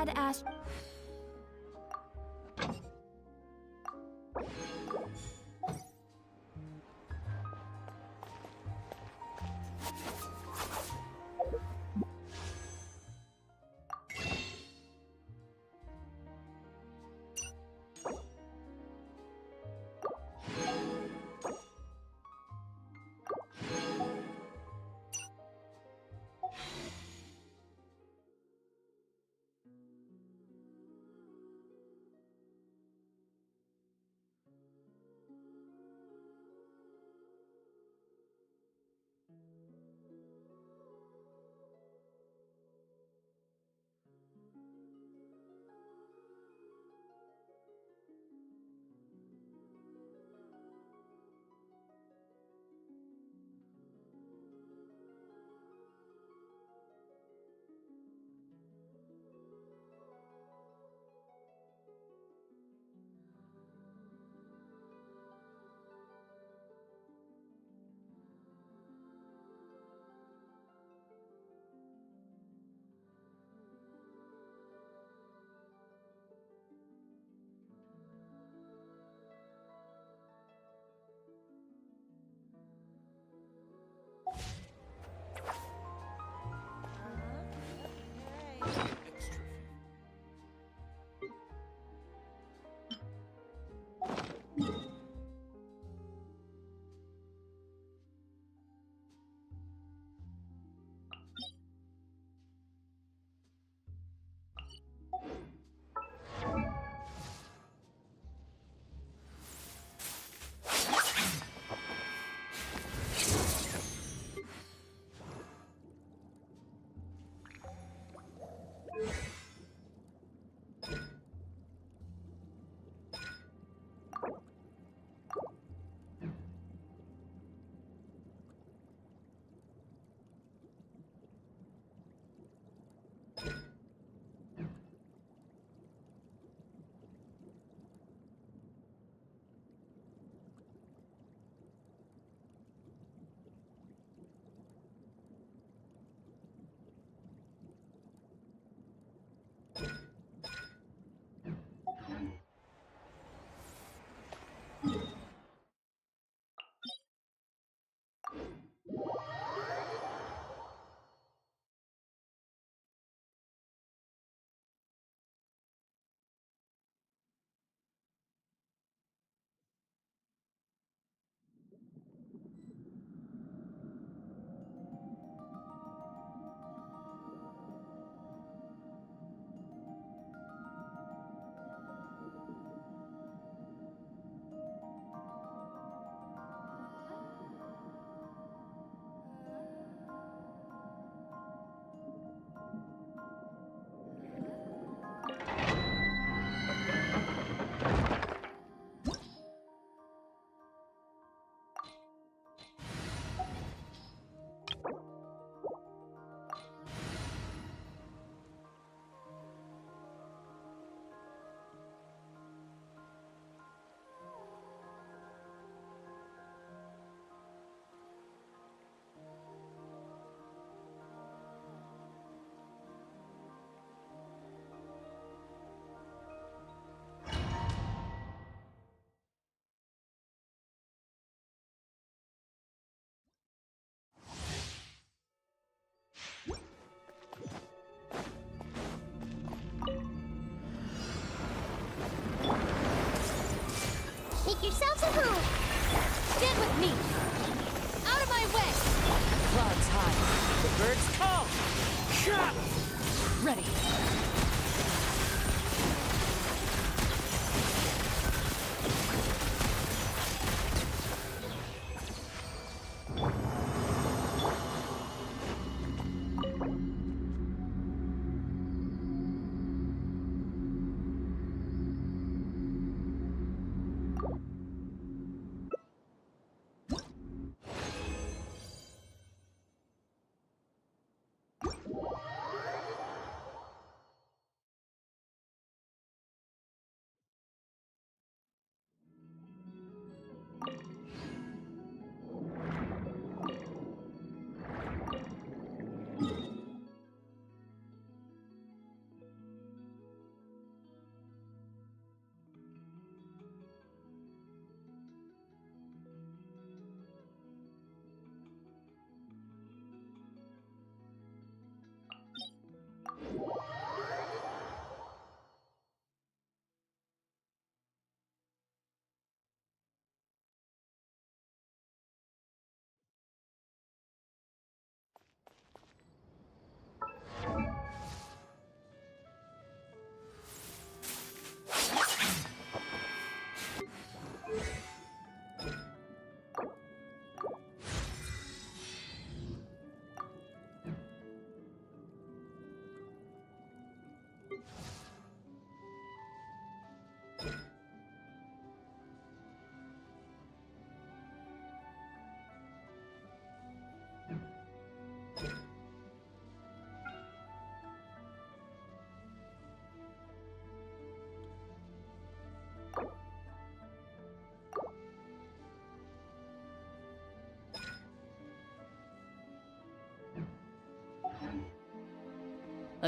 and Ash. Make yourselves at home! Stand with me! Out of my way! Clouds high, the birds call! Shot! Ready.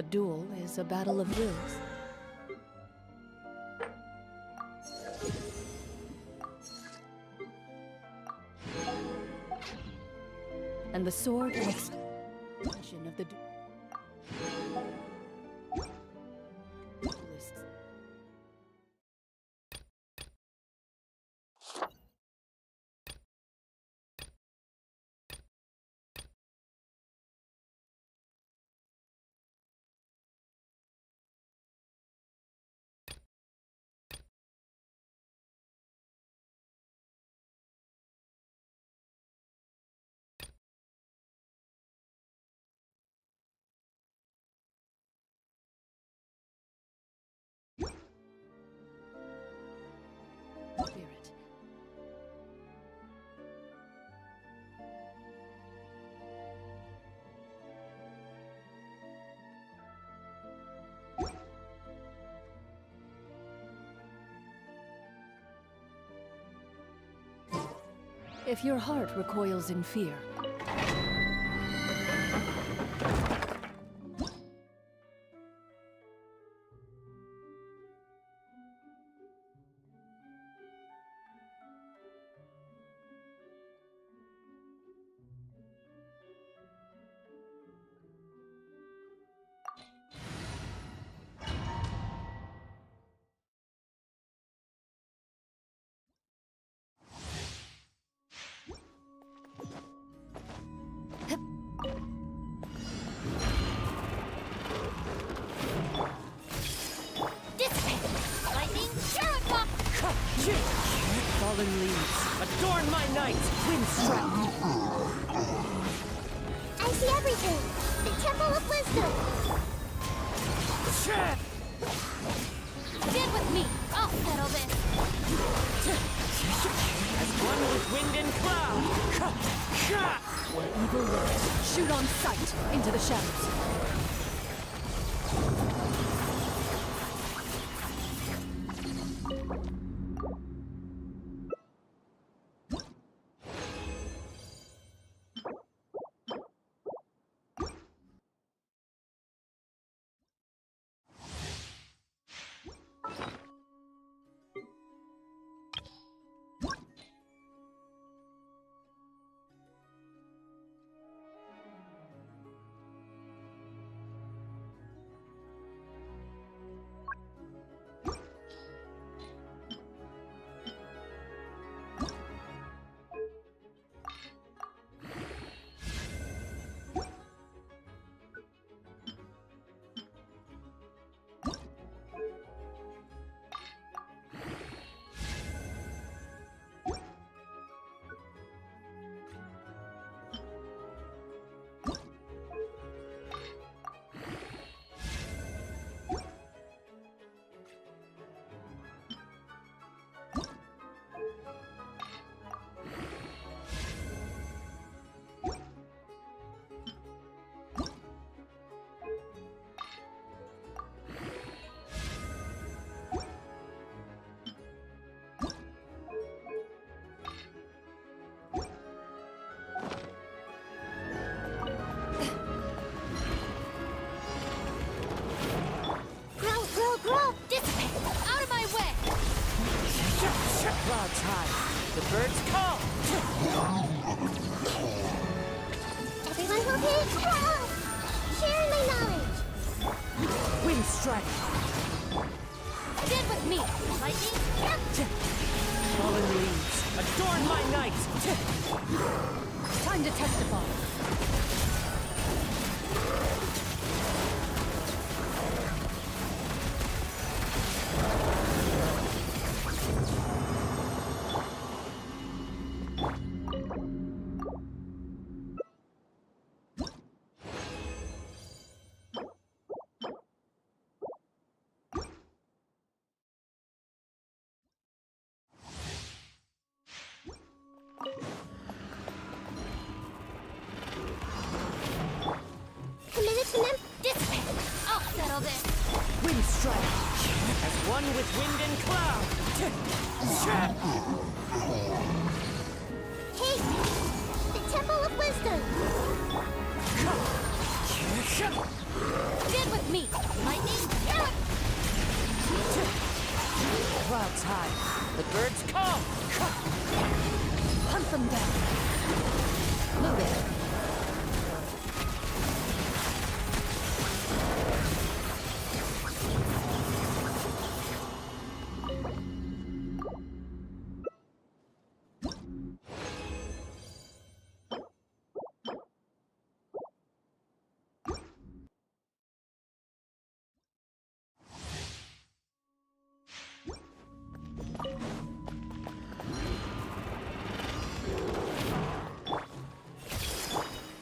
A duel is a battle of wills. And the sword and extension of the duelists. Spirit. If your heart recoils in fear, fallen leaves, adorn my night, windstrike. I see everything! The Temple of Wisdom! Stand with me! I'll settle this! As one with wind and cloud. Where evil lurks, shoot on sight into the shadows. Clouds high. The birds call. Everyone will hit! Share my knowledge! Wind strike. Stand with me! Lightning! Fallen leaves, adorn my night. Time to testify. I'll settle this! Wind strike. As one with wind and cloud. Hey! The Temple of Wisdom! Stand with me! Lightning! Clouds high. The birds come! Hunt them down. Move it.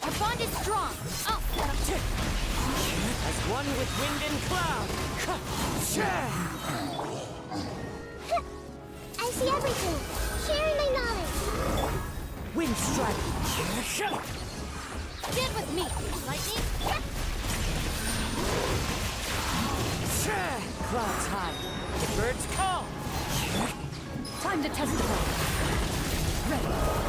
Our bond is strong! I'll set up too! As one with wind and cloud! I see everything. Sharing my knowledge. Wind strike! Stand with me! Lightning! Clouds high. The birds come! Time to test the bow. Ready.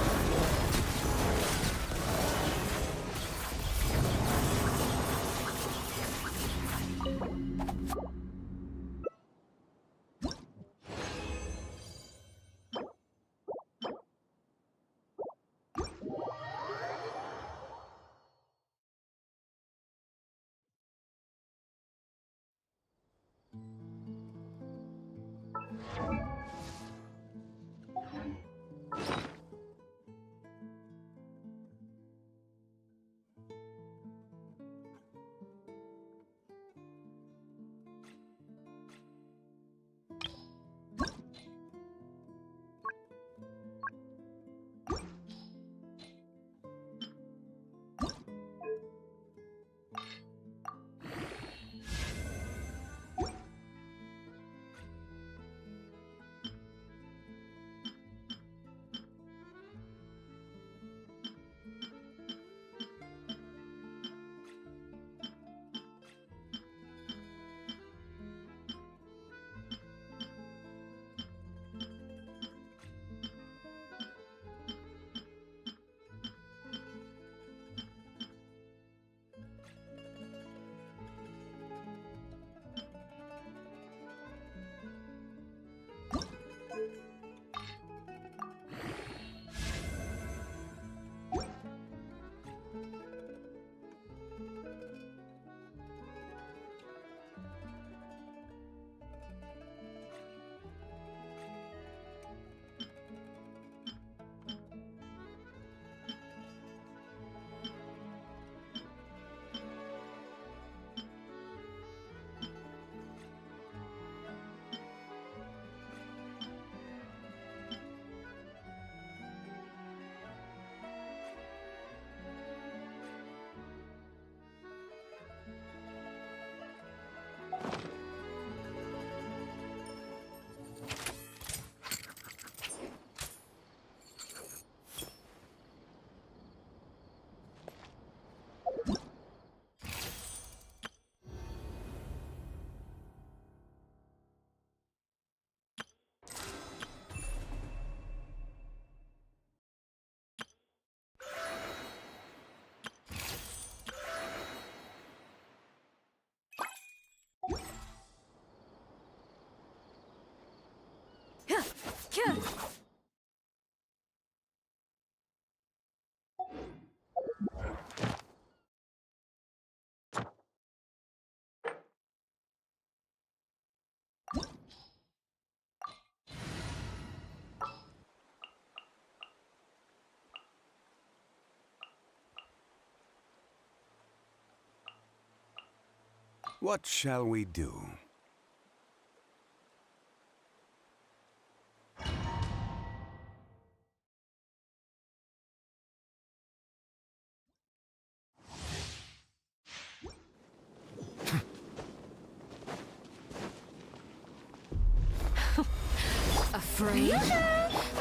What shall we do? Afraid?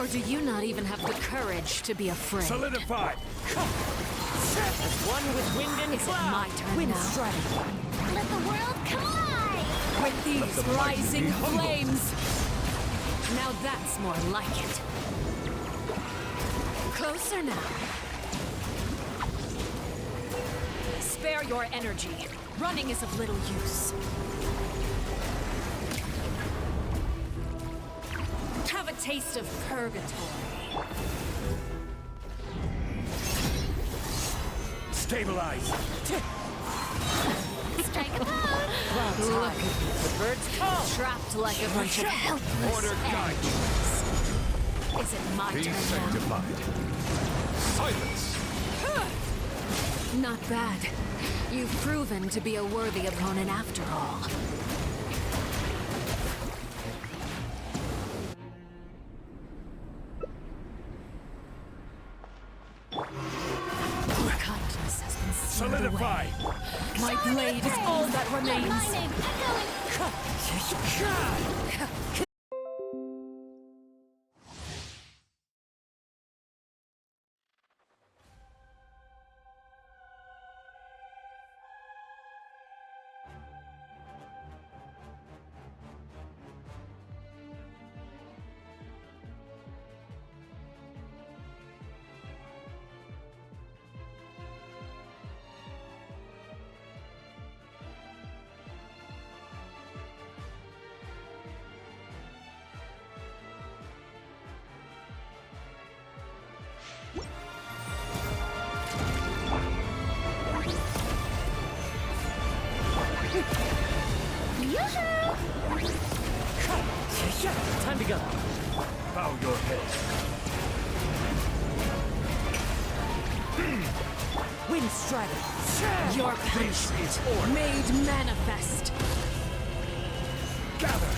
Or do you not even have the courage to be afraid? Solidify! As one with wind and Is it cloud! my turn Wind now? strike! Let the world collide! With these the mighty rising be humble. flames! Now that's more like it. Closer now. Spare your energy. Running is of little use. Have a taste of purgatory. Stabilize! Strike a pose! Clouds Look high. at you. The birds call. Trapped like a bunch of helpless Order guide you. animals. Is it my Be turn now? sanctified. Silence! Not bad. You've proven to be a worthy opponent after all. Kindness has been sealed Solidify! away. My blade is all that remains. My name echoing. Time to go. Bow your head. Wind strider. Your This punishment is order. made manifest. Gather!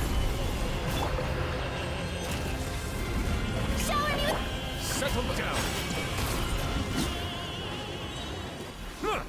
Showing you. Settle down! Huh.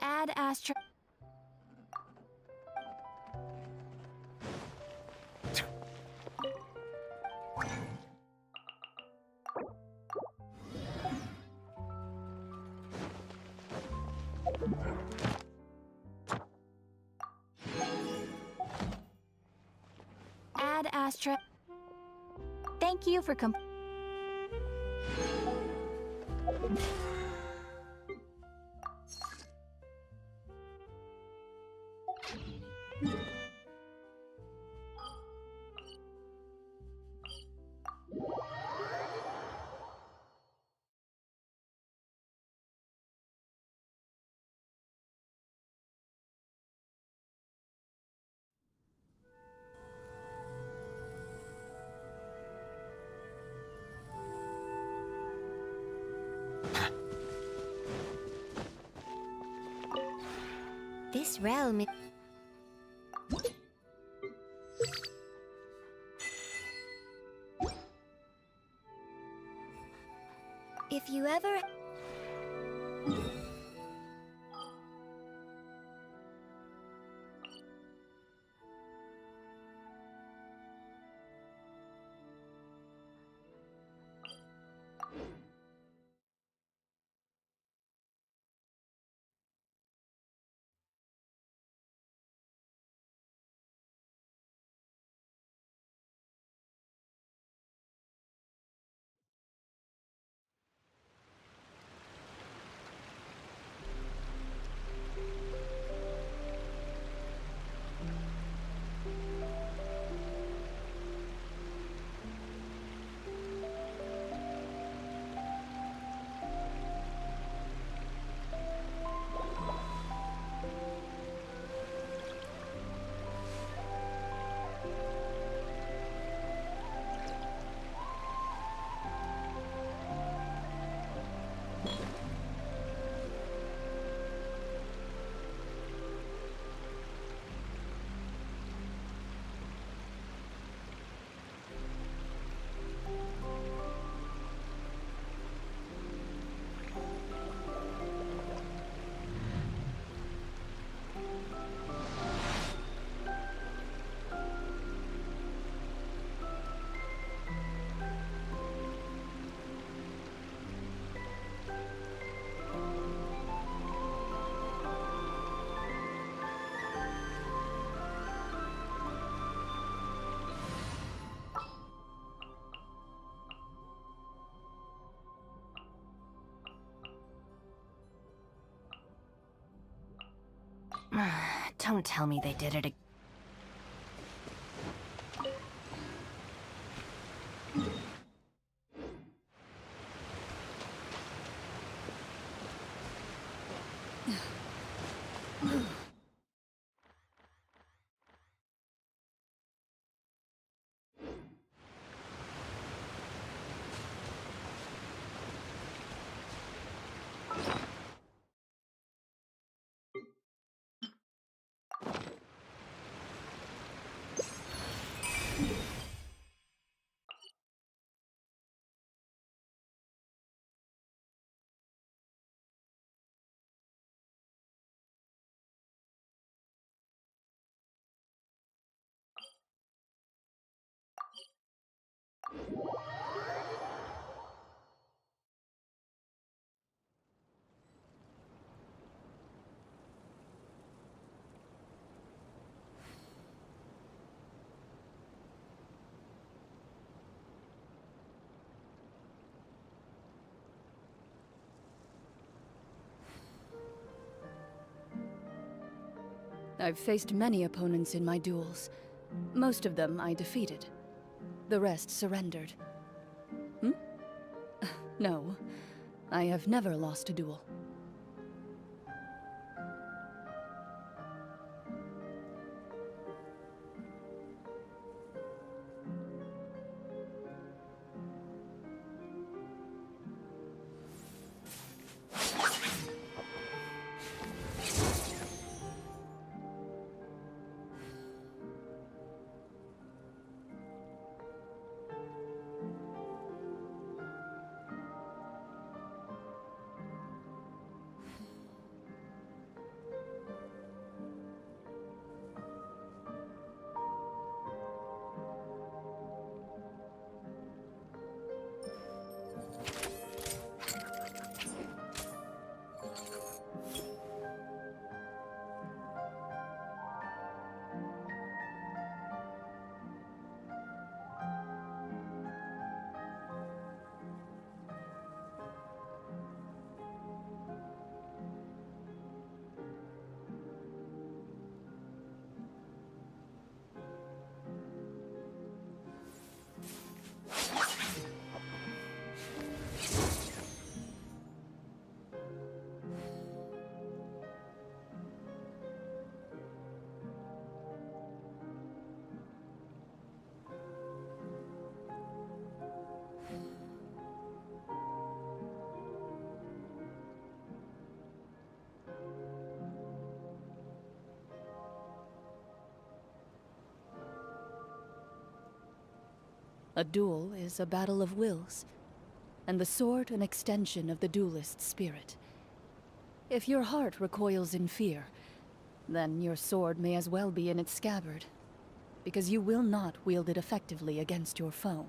Add Astra. Add Astra. Thank you for This realm is... If you ever... Don't tell me they did it again. I've faced many opponents in my duels. Most of them I defeated. The rest surrendered. No, I have never lost a duel. A duel is a battle of wills, and the sword an extension of the duelist's spirit. If your heart recoils in fear, then your sword may as well be in its scabbard, because you will not wield it effectively against your foe.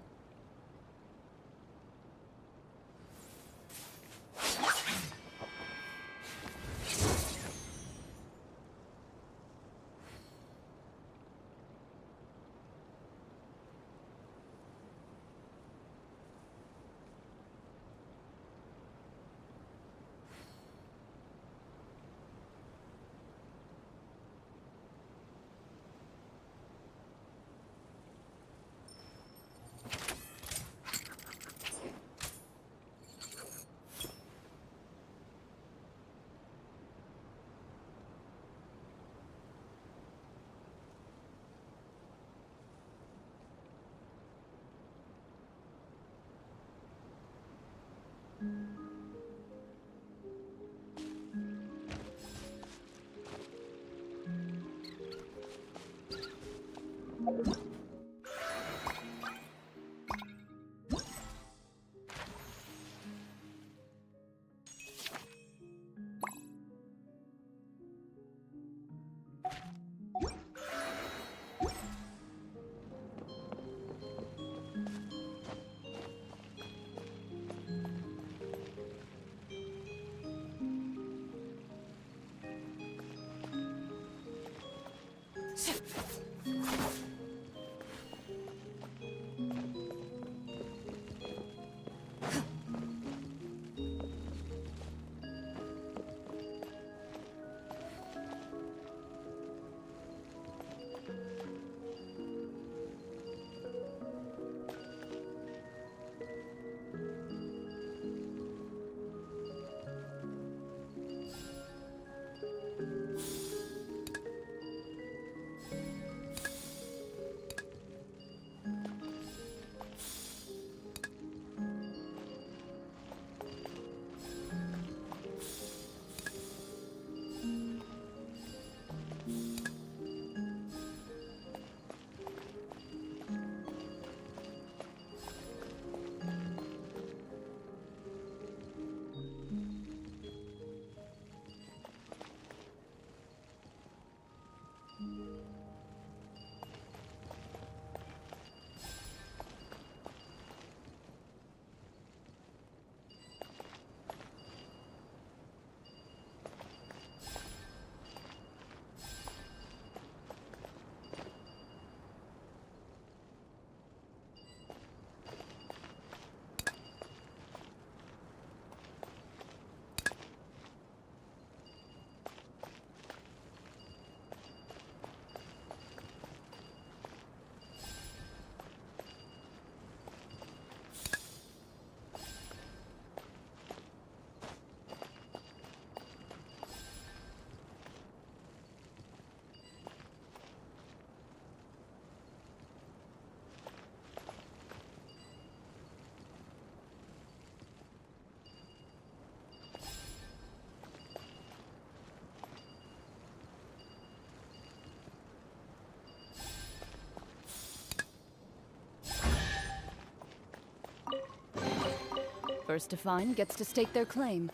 First to find gets to stake their claim.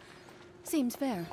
Seems fair.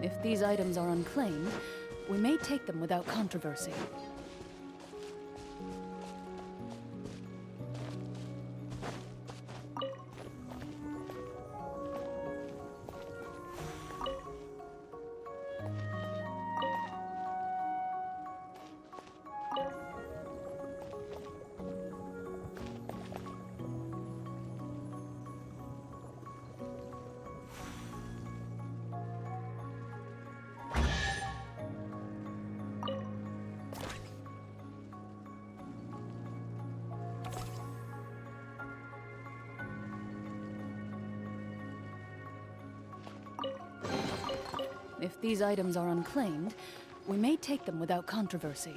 If these items are unclaimed, we may take them without controversy. If these items are unclaimed, we may take them without controversy.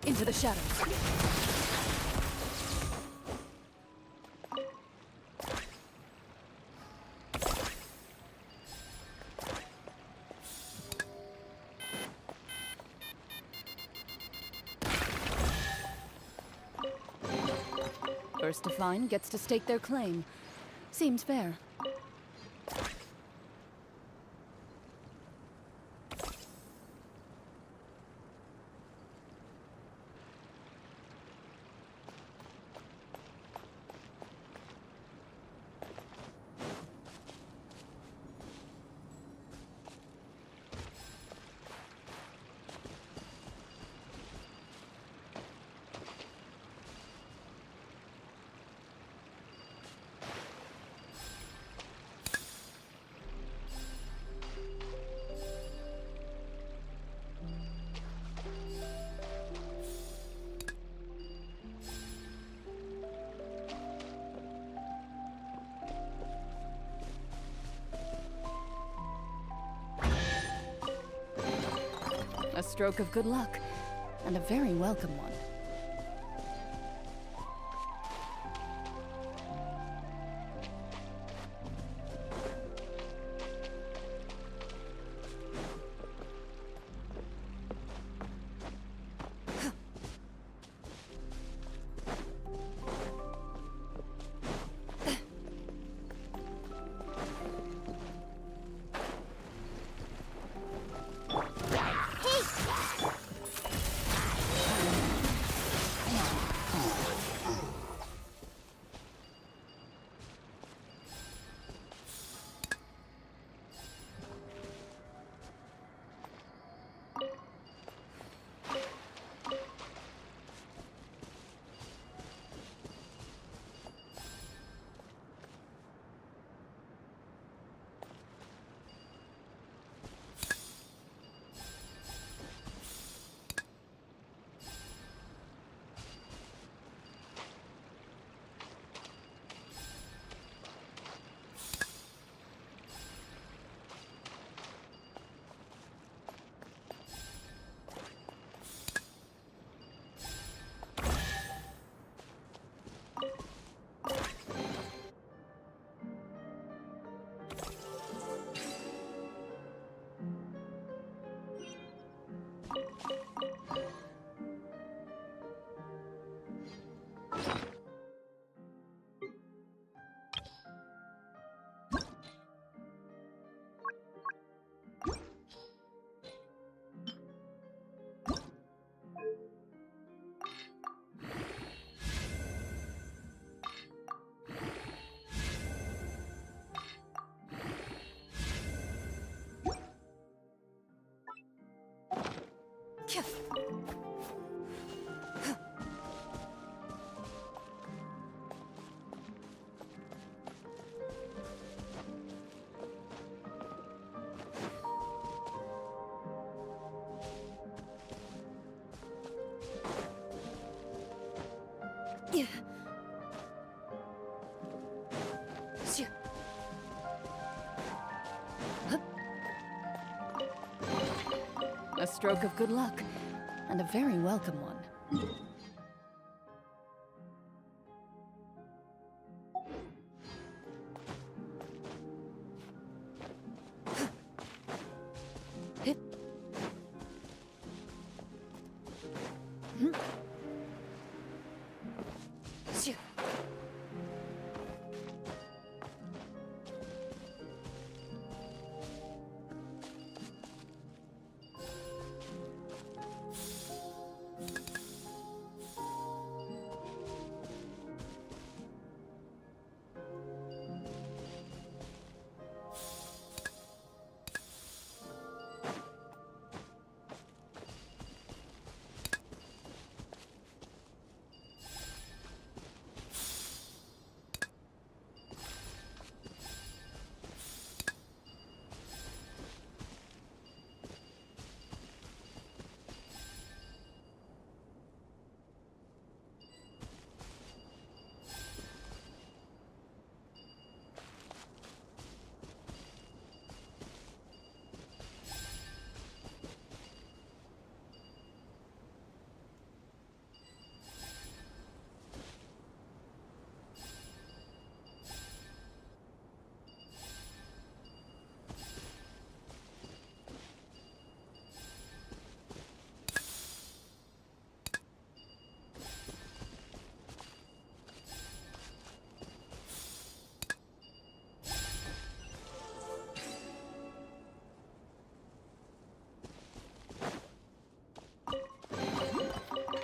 Into the shadows. First to find gets to stake their claim. Seems fair. A stroke of good luck, and a very welcome one. A stroke of good luck, and a very welcome one.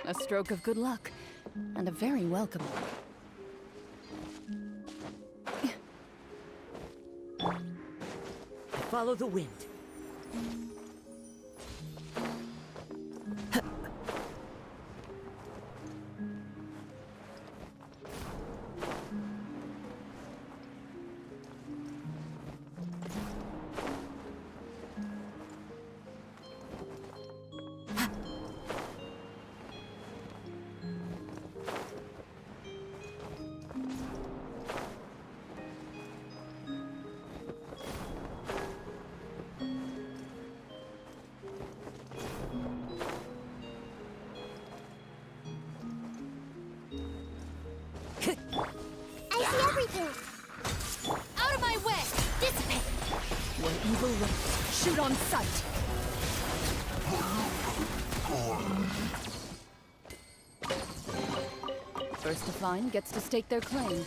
A stroke of good luck, and a very welcome one. Follow the wind. I see everything. Out of my way! Dissipate! When evil lurks, shoot on sight! First to find gets to stake their claim.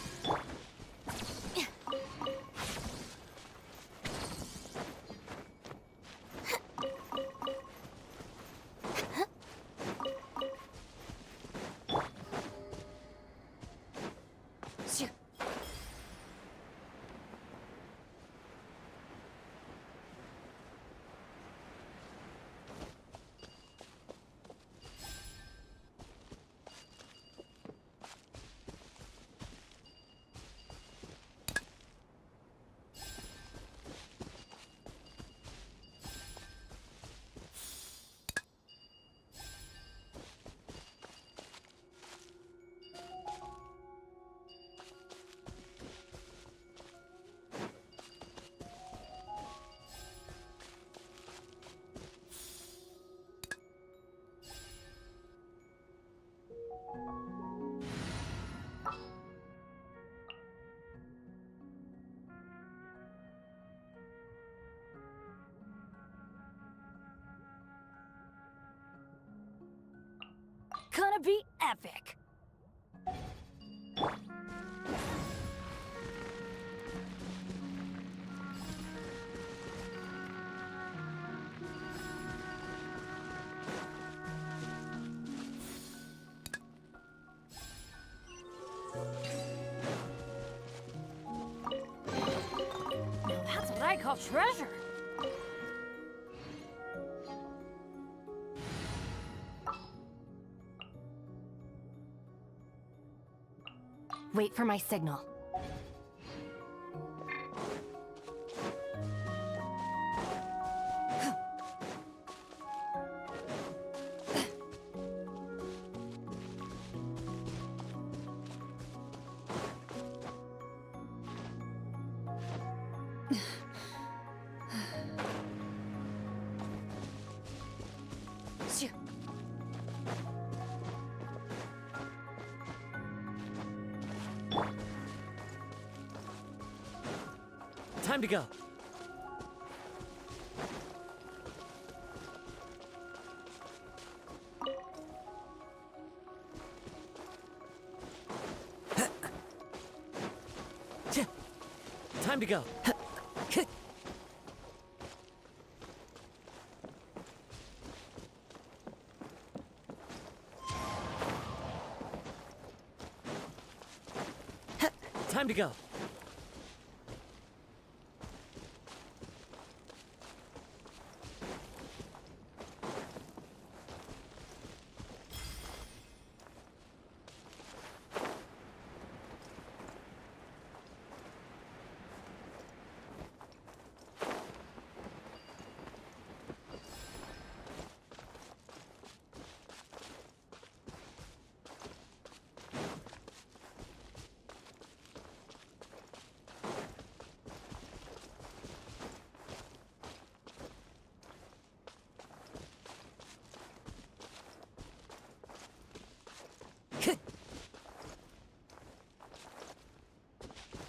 Gonna be epic! Now that's what I call treasure! Wait for my signal. Time to go. Time to go. Time to go.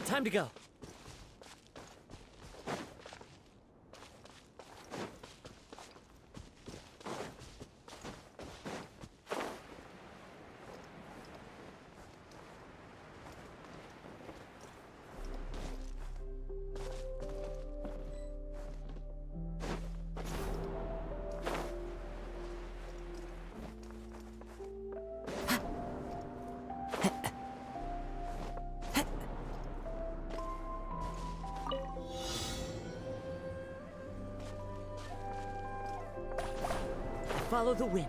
Time to go. Follow the wind.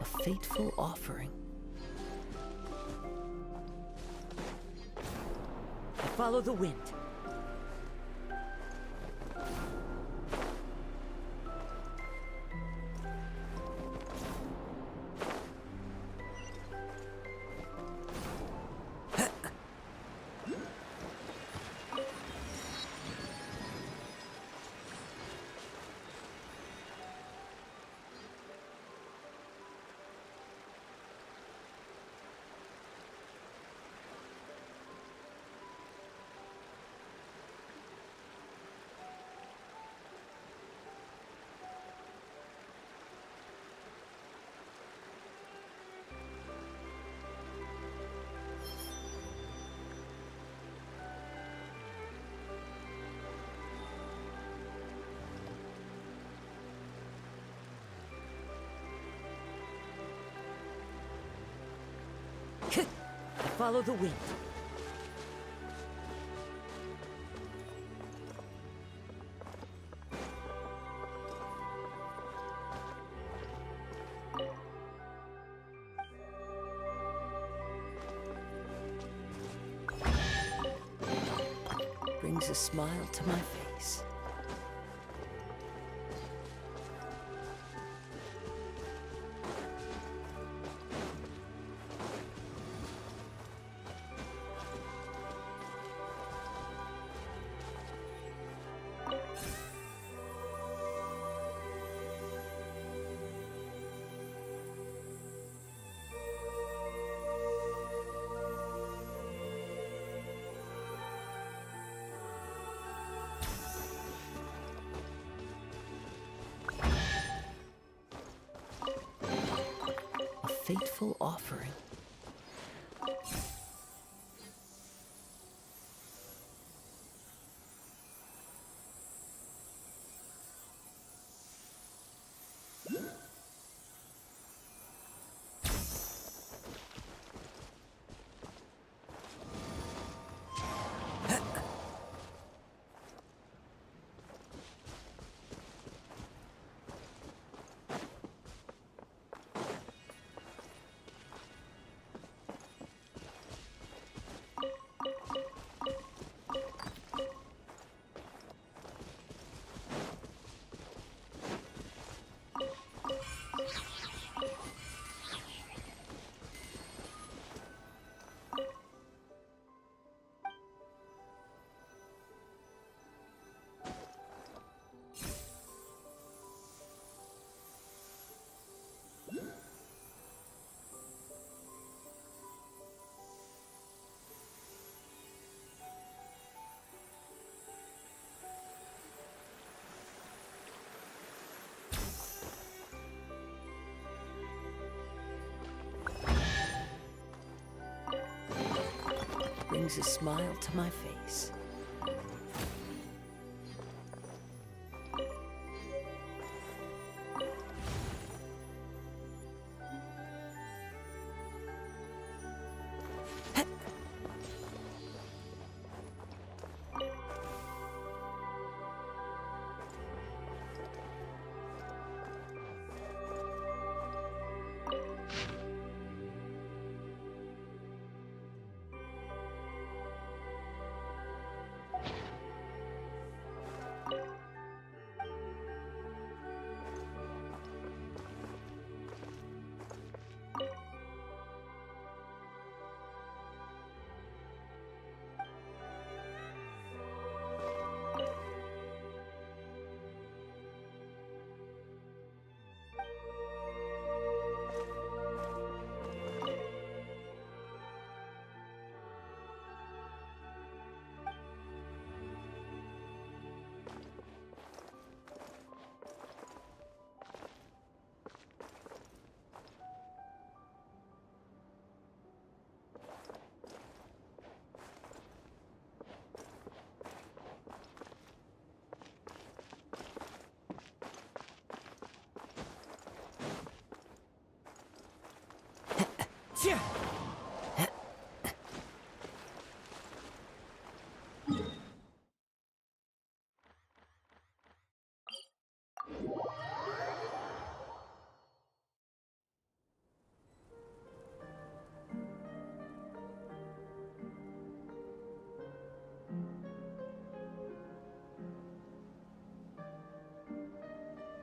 A fateful offering. Follow the wind. Follow the wind. Brings a smile to my face. Fateful offering. brings a smile to my face.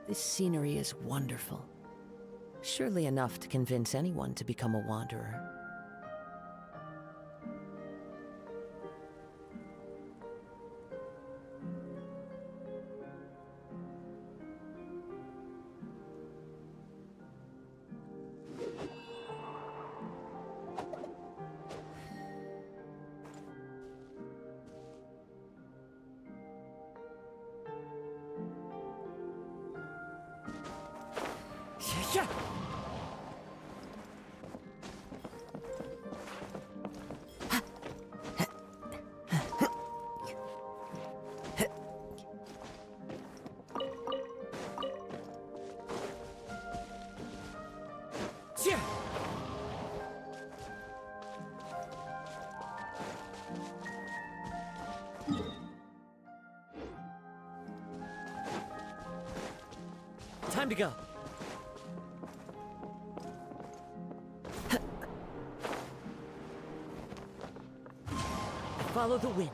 This scenery is wonderful. Surely enough to convince anyone to become a wanderer. Time to go. Follow the wind.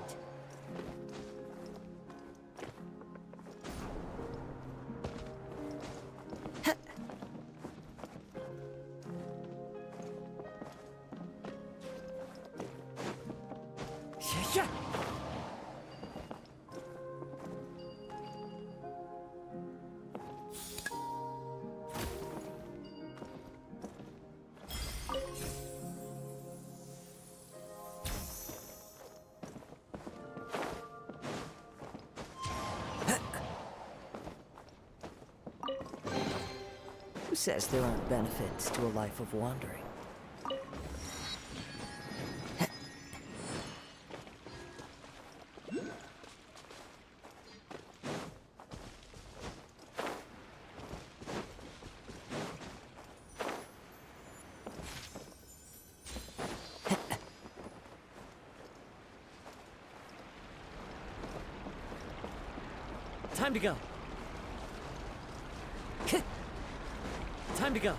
Who says there aren't benefits to a life of wandering? Time to go. Time to go.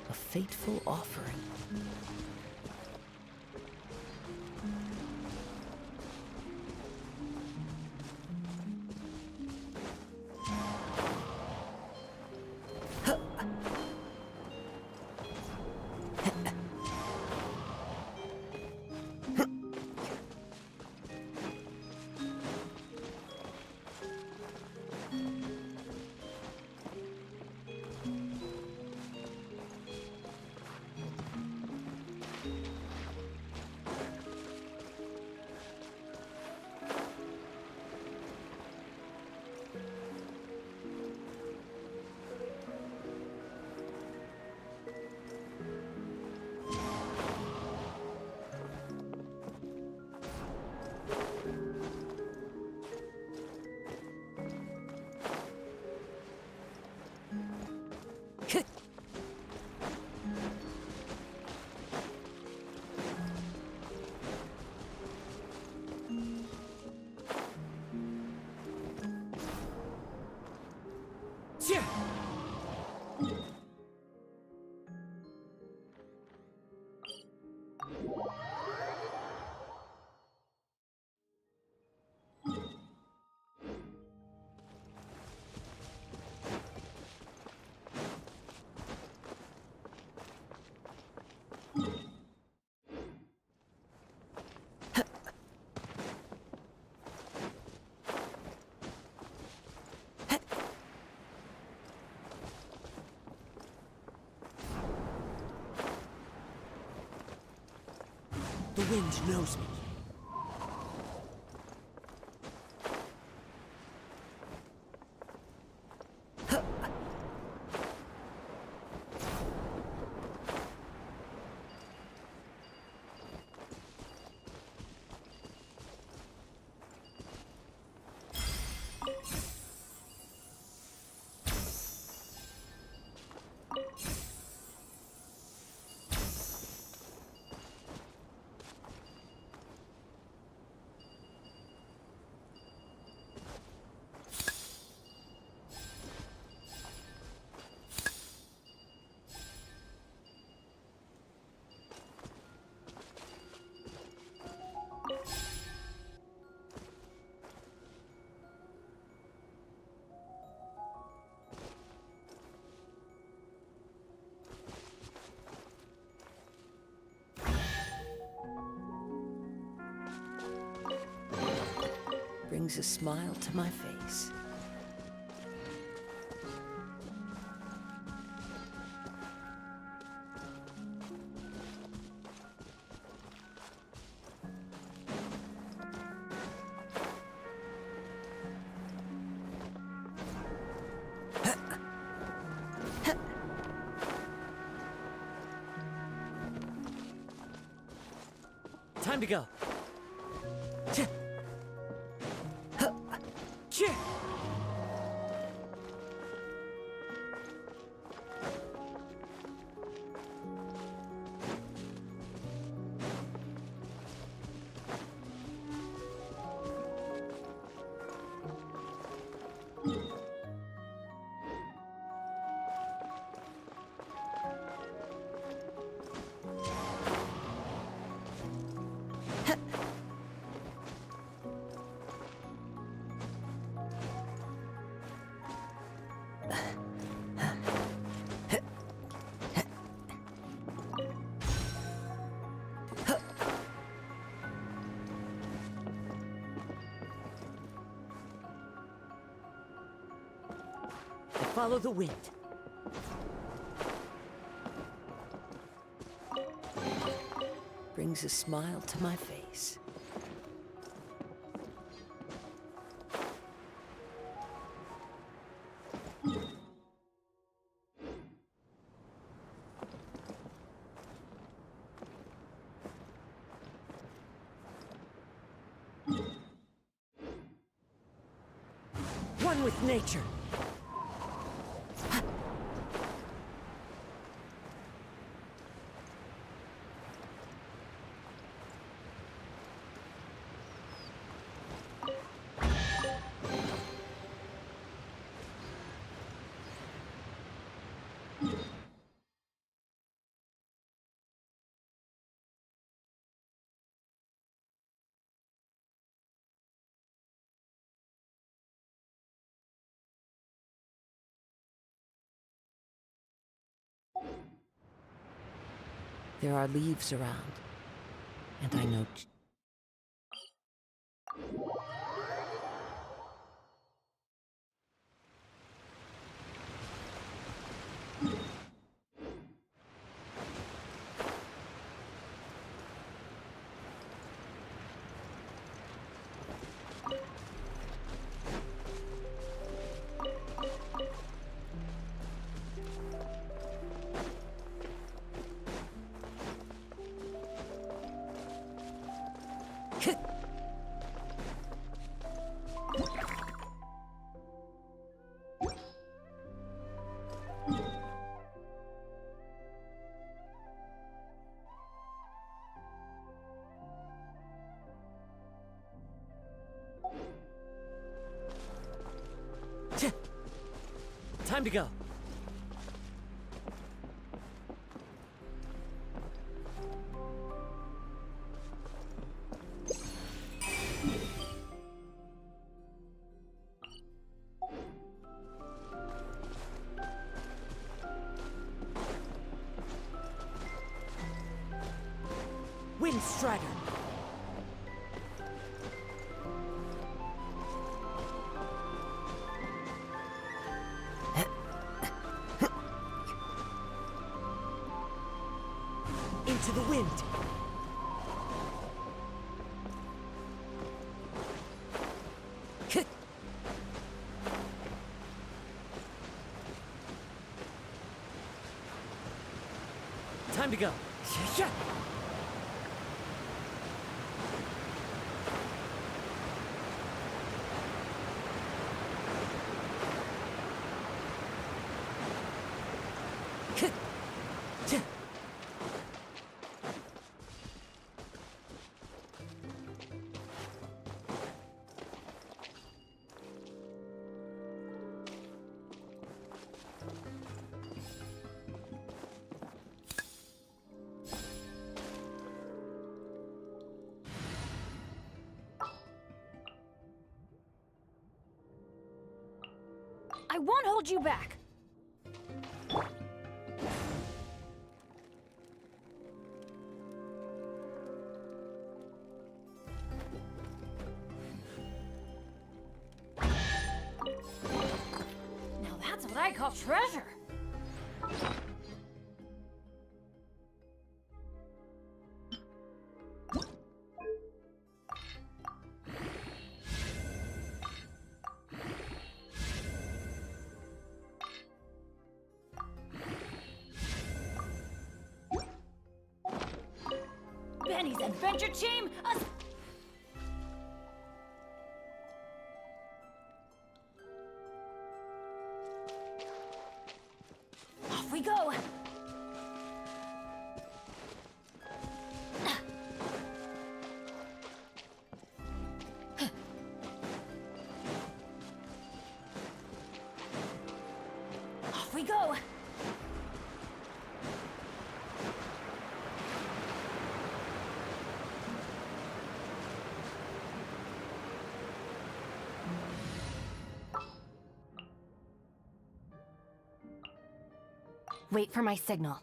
A fateful offering. The wind knows me. Brings a smile to my face. Time to go. Follow the wind. Brings a smile to my face. One with nature. There are leaves around, and I know... Time to go. Wind Strider. Into the wind. Time to go. Yeah. I won't hold you back. Now that's what I call treasure. Benny's adventure team, off we go. Off we go. Wait for my signal.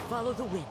Follow the wind.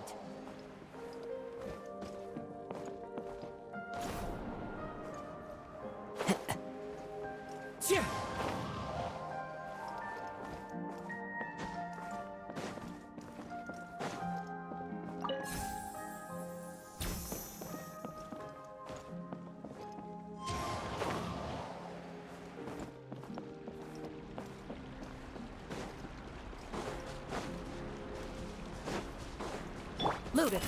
Loaded.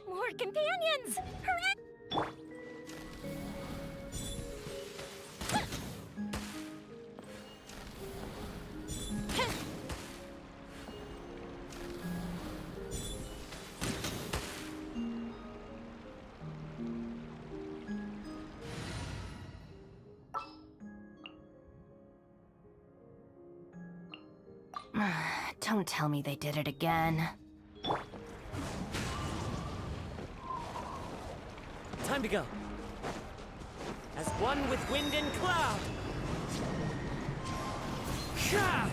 More companions! Hooray! Don't tell me they did it again. Time to go. As one with wind and cloud. Sha!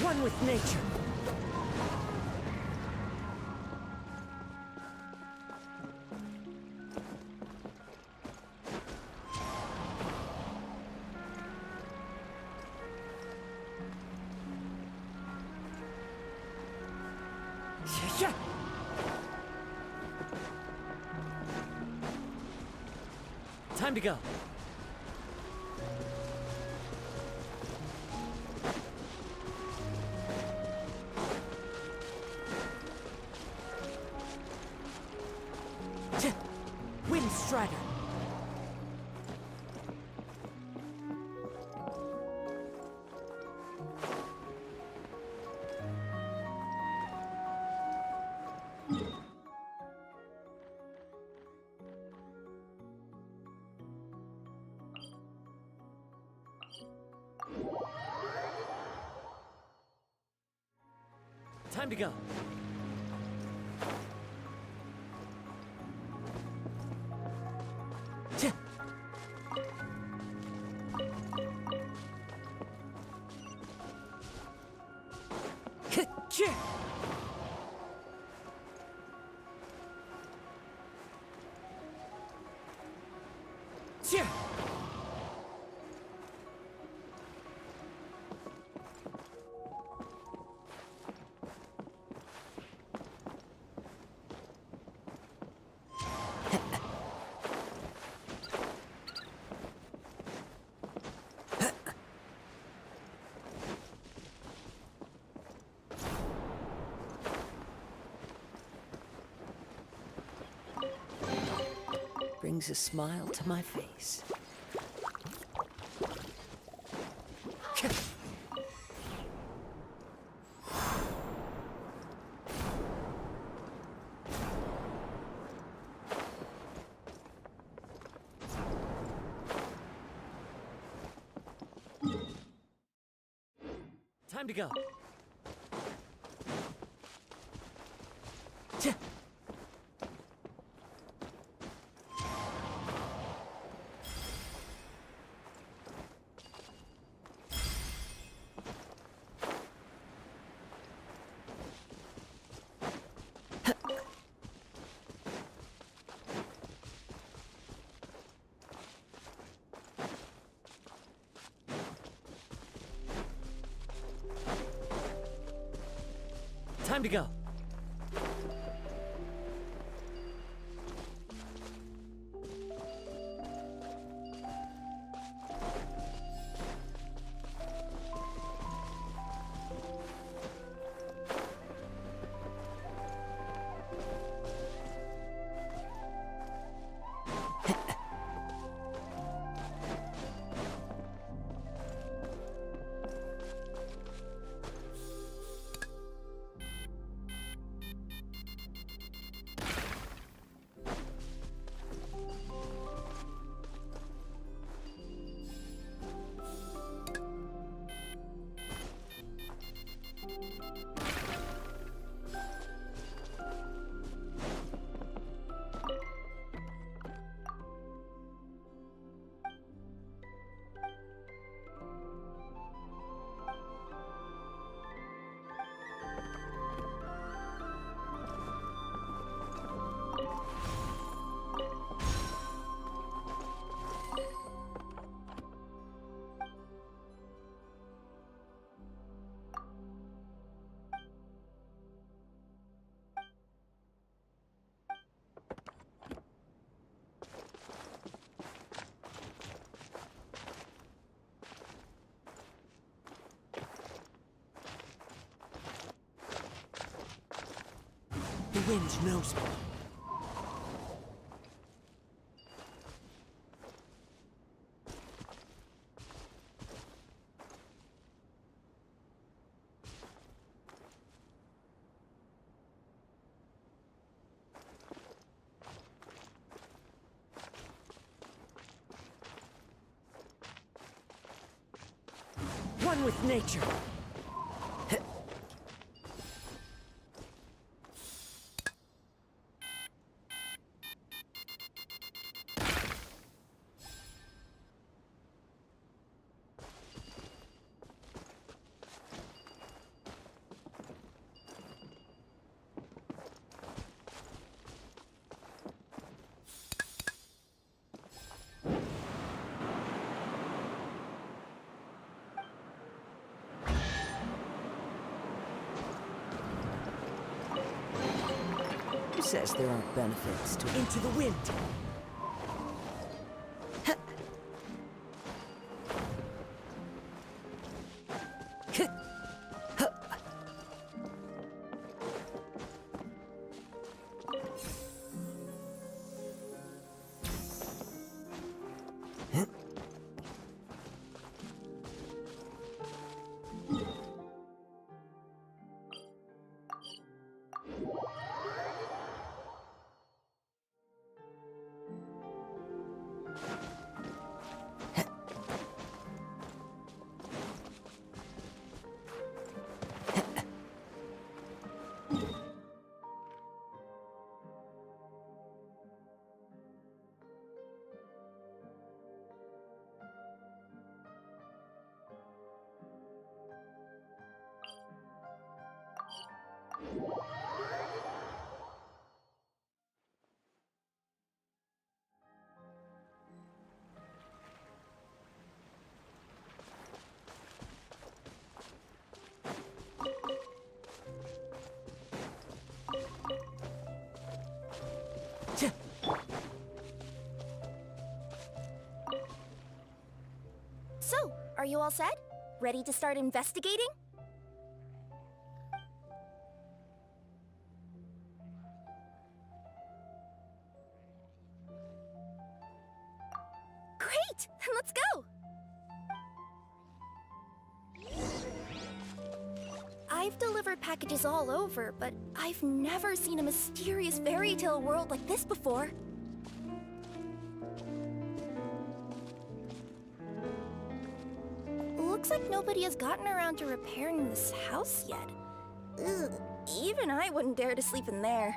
One with nature. Time to go. Wind Strider. Time to go. brings a smile to my face. Time to go. Time to go. The wind knows me. One with nature. Who says there aren't benefits to Into the Wind? So, are you all set? Ready to start investigating? Great! Then let's go! I've delivered packages all over, but I've never seen a mysterious fairy tale world like this before. Looks like nobody has gotten around to repairing this house yet. Ugh, even I wouldn't dare to sleep in there.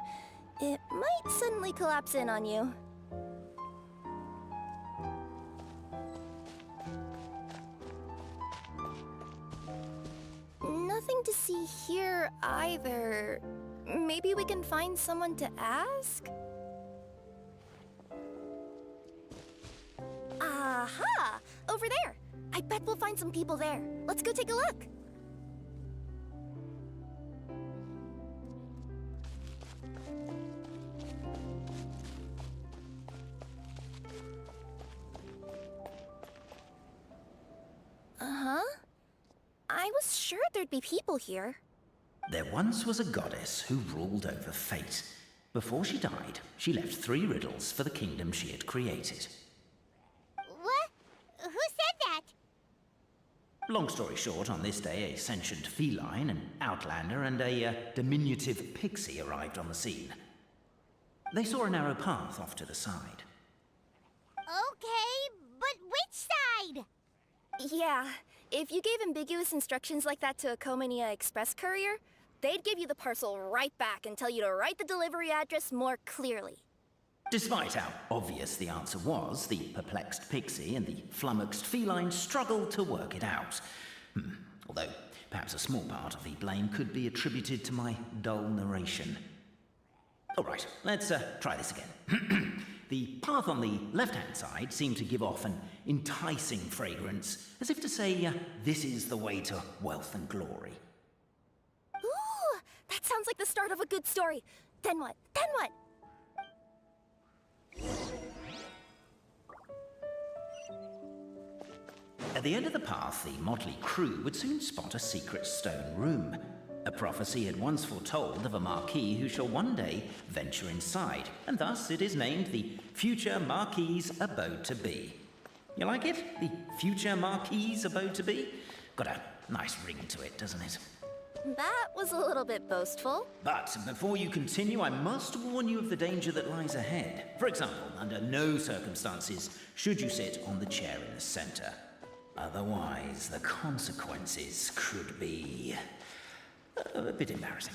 It might suddenly collapse in on you. Nothing to see here either. Maybe we can find someone to ask? Aha! Over there! I bet we'll find some people there. Let's go take a look. Uh-huh. I was sure there'd be people here. There once was a goddess who ruled over fate. Before she died, she left 3 riddles for the kingdom she had created. What? Who said that? Long story short, on this day, a sentient feline, an outlander, and a diminutive pixie arrived on the scene. They saw a narrow path off to the side. Okay, but which side? Yeah, if you gave ambiguous instructions like that to a Comania Express courier, they'd give you the parcel right back and tell you to write the delivery address more clearly. Despite how obvious the answer was, the perplexed pixie and the flummoxed feline struggled to work it out. Although, perhaps a small part of the blame could be attributed to my dull narration. All right, let's try this again. The path on the left-hand side seemed to give off an enticing fragrance, as if to say, this is the way to wealth and glory. Ooh, that sounds like the start of a good story. Then what? Then what? At the end of the path, the motley crew would soon spot a secret stone room. A prophecy had once foretold of a Marquis who shall one day venture inside, and thus it is named the Future Marquis's Abode to Be. You like it? The Future Marquis's Abode to Be? Got a nice ring to it, doesn't it? That was a little bit boastful. But before you continue, I must warn you of the danger that lies ahead. For example, under no circumstances should you sit on the chair in the center. Otherwise, the consequences could be a bit embarrassing.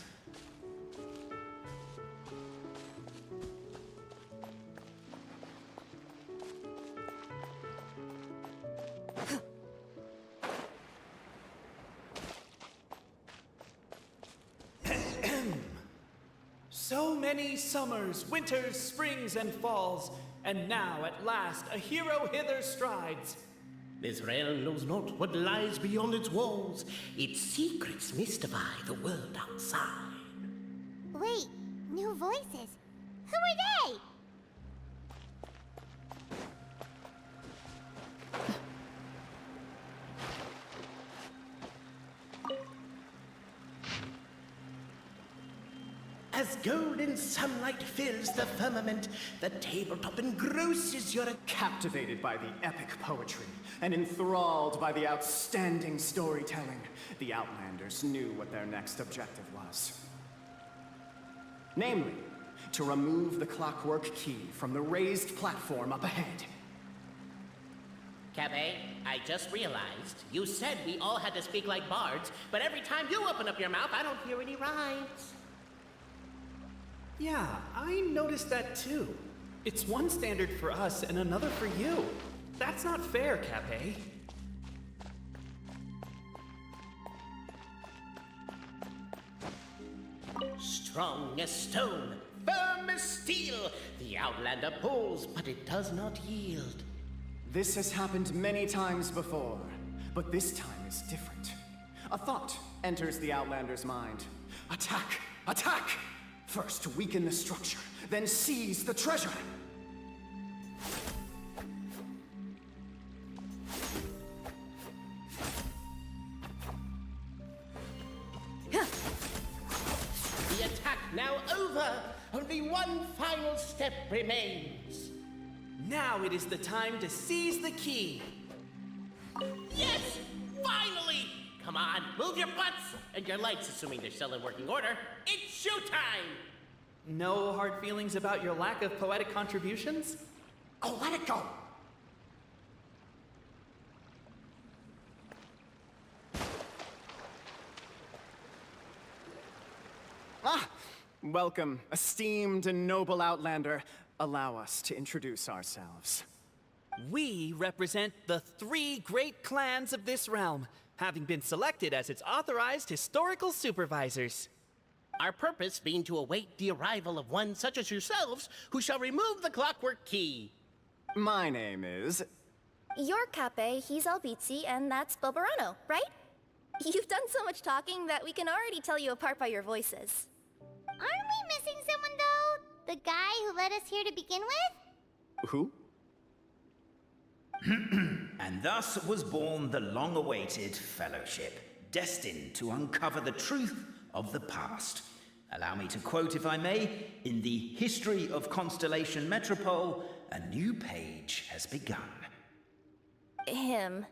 So many summers, winters, springs, and falls, and now at last a hero hither strides. This realm knows not what lies beyond its walls. Its secrets mystify the world outside. Wait, new voices. Who are they? As golden sunlight fills the firmament, the tabletop engrosses your... Captivated by the epic poetry and enthralled by the outstanding storytelling, the Outlanders knew what their next objective was. Namely, to remove the clockwork key from the raised platform up ahead. Cabe, I just realized you said we all had to speak like bards, but every time you open up your mouth, I don't hear any rhymes. Yeah, I noticed that too. It's one standard for us and another for you. That's not fair, Cape. Strong as stone, firm as steel, the Outlander pulls, but it does not yield. This has happened many times before, but this time is different. A thought enters the Outlander's mind. Attack! Attack! First weaken the structure, then seize the treasure! The attack now over! Only one final step remains. Now it is the time to seize the key. Yes! Finally! Come on, move your butts and your legs, assuming they're still in working order. It's showtime! No hard feelings about your lack of poetic contributions? Oh, let it go! Ah! Welcome, esteemed and noble Outlander. Allow us to introduce ourselves. We represent the 3 great clans of this realm, having been selected as its authorized historical supervisors. Our purpose being to await the arrival of one such as yourselves who shall remove the clockwork key. My name is... You're Cape, he's Albizzi, and that's Bobarano, right? You've done so much talking that we can already tell you apart by your voices. Aren't we missing someone, though? The guy who led us here to begin with? Who? And thus was born the long-awaited fellowship, destined to uncover the truth of the past. Allow me to quote, if I may, in the history of Constellation Metropole, a new page has begun. Him.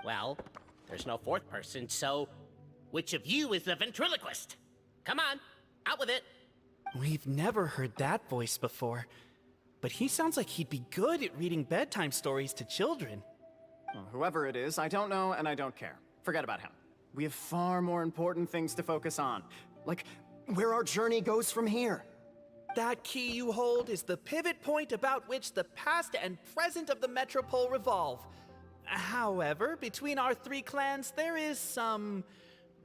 Well, there's no 4th person, so which of you is the ventriloquist? Come on, out with it. We've never heard that voice before, but he sounds like he'd be good at reading bedtime stories to children. Well, whoever it is, I don't know and I don't care. Forget about him. We have far more important things to focus on, like where our journey goes from here. That key you hold is the pivot point about which the past and present of the Metropole revolve. However, between our 3 clans, there is some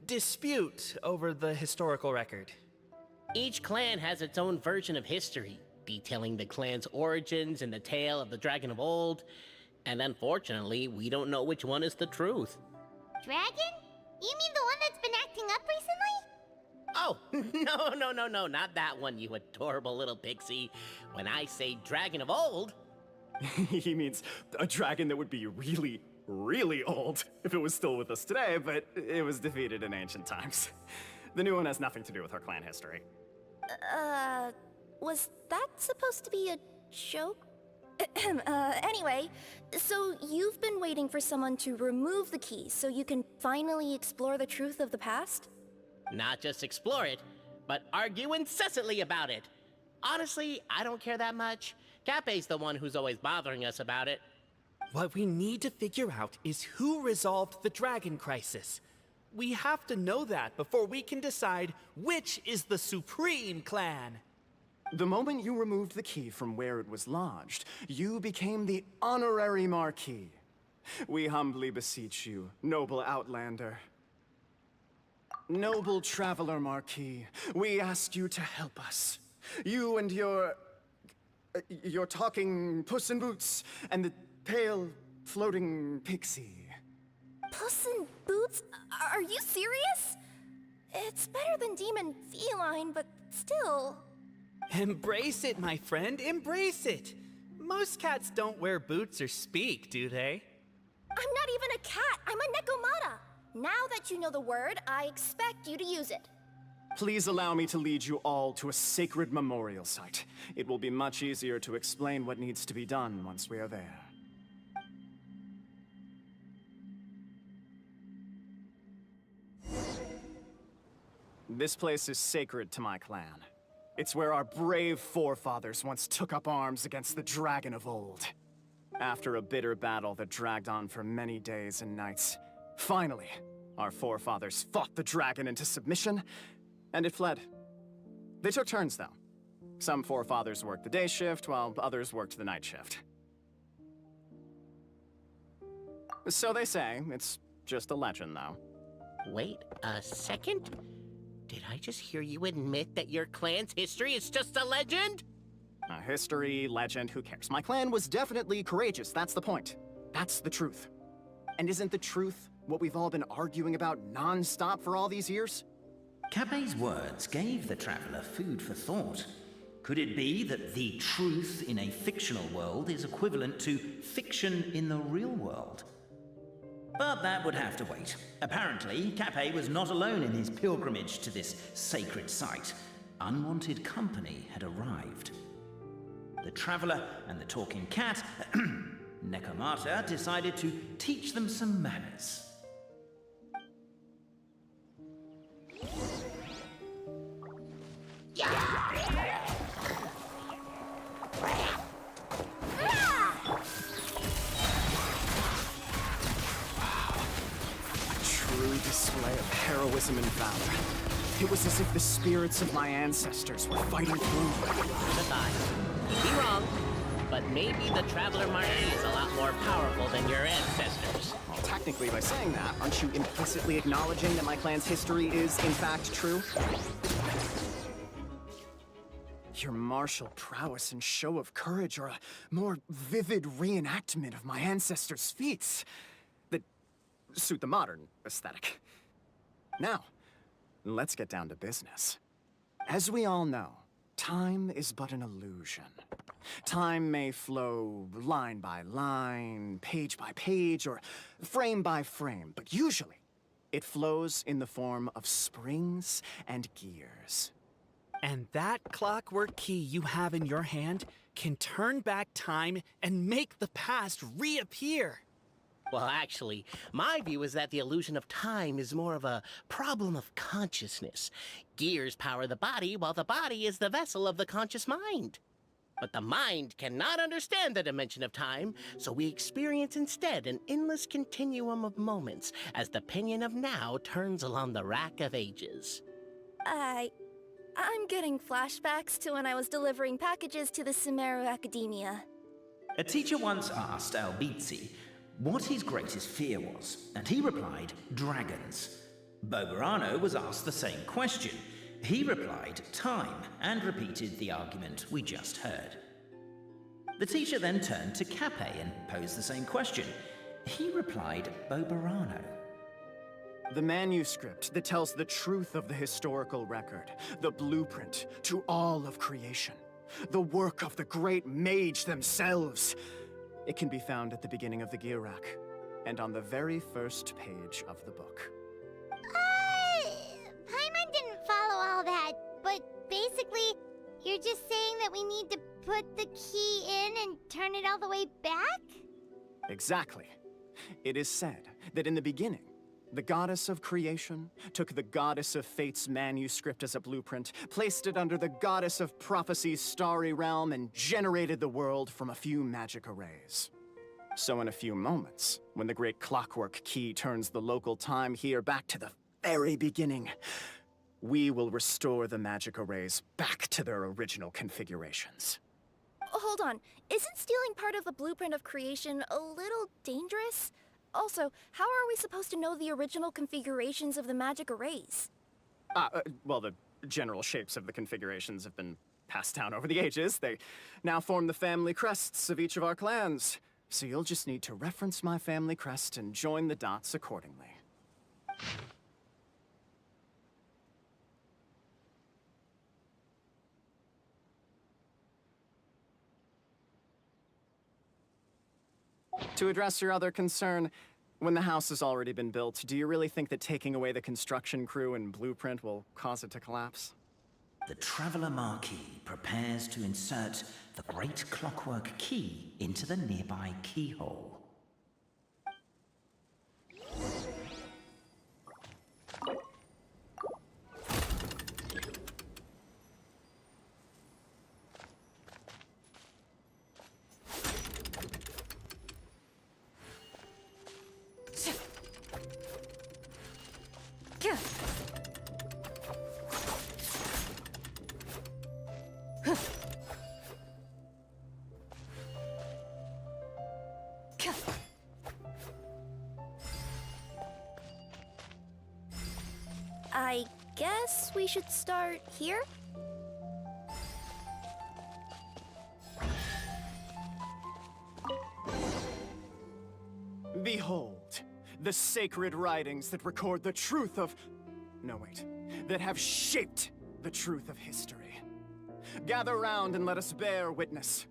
dispute over the historical record. Each clan has its own version of history, detailing the clan's origins and the tale of the dragon of old, and unfortunately, we don't know which one is the truth. Dragon? You mean the one that's been acting up recently? Oh, no, not that one, you adorable little pixie. When I say dragon of old... He means a dragon that would be really, really old if it was still with us today, but it was defeated in ancient times. The new one has nothing to do with our clan history. Was that supposed to be a joke? Anyway, so you've been waiting for someone to remove the key so you can finally explore the truth of the past? Not just explore it, but argue incessantly about it. Honestly, I don't care that much. Cape's the one who's always bothering us about it. What we need to figure out is who resolved the dragon crisis. We have to know that before we can decide which is the supreme clan. The moment you removed the key from where it was lodged, you became the honorary Marquis. We humbly beseech you, noble Outlander. Noble Traveler Marquis, we ask you to help us. You and your talking Puss in Boots and the pale floating pixie. Puss in Boots? Are you serious? It's better than demon feline, but still... Embrace it, my friend, embrace it. Most cats don't wear boots or speak, do they? I'm not even a cat, I'm a Nekomata. Now that you know the word, I expect you to use it. Please allow me to lead you all to a sacred memorial site. It will be much easier to explain what needs to be done once we are there. This place is sacred to my clan. It's where our brave forefathers once took up arms against the dragon of old. After a bitter battle that dragged on for many days and nights, finally, our forefathers fought the dragon into submission, and it fled. They took turns, though. Some forefathers worked the day shift, while others worked the night shift. So they say. It's just a legend, though. Wait a second? Did I just hear you admit that your clan's history is just a legend? History, legend, who cares? My clan was definitely courageous, that's the point. That's the truth. And isn't the truth what we've all been arguing about non-stop for all these years? Cape's words gave the traveler food for thought. Could it be that the truth in a fictional world is equivalent to fiction in the real world? But that would have to wait. Apparently, Cape was not alone in his pilgrimage to this sacred site. Unwanted company had arrived. The Traveler and the Talking Cat, Nekomata decided to teach them some manners. True display of heroism and valor. It was as if the spirits of my ancestors were fighting through me. You'd be wrong, but maybe the Traveler Marquis is a lot more powerful than your ancestors. Well, technically, by saying that, aren't you implicitly acknowledging that my clan's history is, in fact, true? Your martial prowess and show of courage are a more vivid reenactment of my ancestors' feats that suit the modern aesthetic. Now, let's get down to business. As we all know, time is but an illusion. Time may flow line by line, page by page, or frame by frame, but usually it flows in the form of springs and gears. And that clockwork key you have in your hand can turn back time and make the past reappear. Well, actually, my view is that the illusion of time is more of a problem of consciousness. Gears power the body, while the body is the vessel of the conscious mind. But the mind cannot understand the dimension of time, so we experience instead an endless continuum of moments as the pinion of now turns along the rack of ages. I'm getting flashbacks to when I was delivering packages to the Sumeru Academia. A teacher once asked 𝂸🂸🂸 what his greatest fear was, and he replied, dragons. 𝂸🂸🂸 was asked the same question. He replied, time, and repeated the argument we just heard. The teacher then turned to Kappei and posed the same question. He replied, 𝂸🂸🂸. The manuscript that tells the truth of the historical record, the blueprint to all of creation, the work of the great mage themselves. It can be found at the beginning of the gear rack, and on the very first page of the book. Paimon didn't follow all that, but basically, you're just saying that we need to put the key in and turn it all the way back? Exactly. It is said that in the beginning, the goddess of creation took the goddess of fate's manuscript as a blueprint, placed it under the goddess of prophecy's starry realm, and generated the world from a few magic arrays. So in a few moments, when the great clockwork key turns the local time here back to the very beginning, we will restore the magic arrays back to their original configurations. Hold on, isn't stealing part of the blueprint of creation a little dangerous? Also, how are we supposed to know the original configurations of the magic arrays? Well, the general shapes of the configurations have been passed down over the ages. They now form the family crests of each of our clans. So you'll just need to reference my family crest and join the dots accordingly. To address your other concern, when the house has already been built, do you really think that taking away the construction crew and blueprint will cause it to collapse? The Traveler Marquis prepares to insert the great clockwork key into the nearby keyhole. I guess we should start here? Behold, the sacred writings that record the truth of... No, wait. That have shaped the truth of history. Gather round and let us bear witness.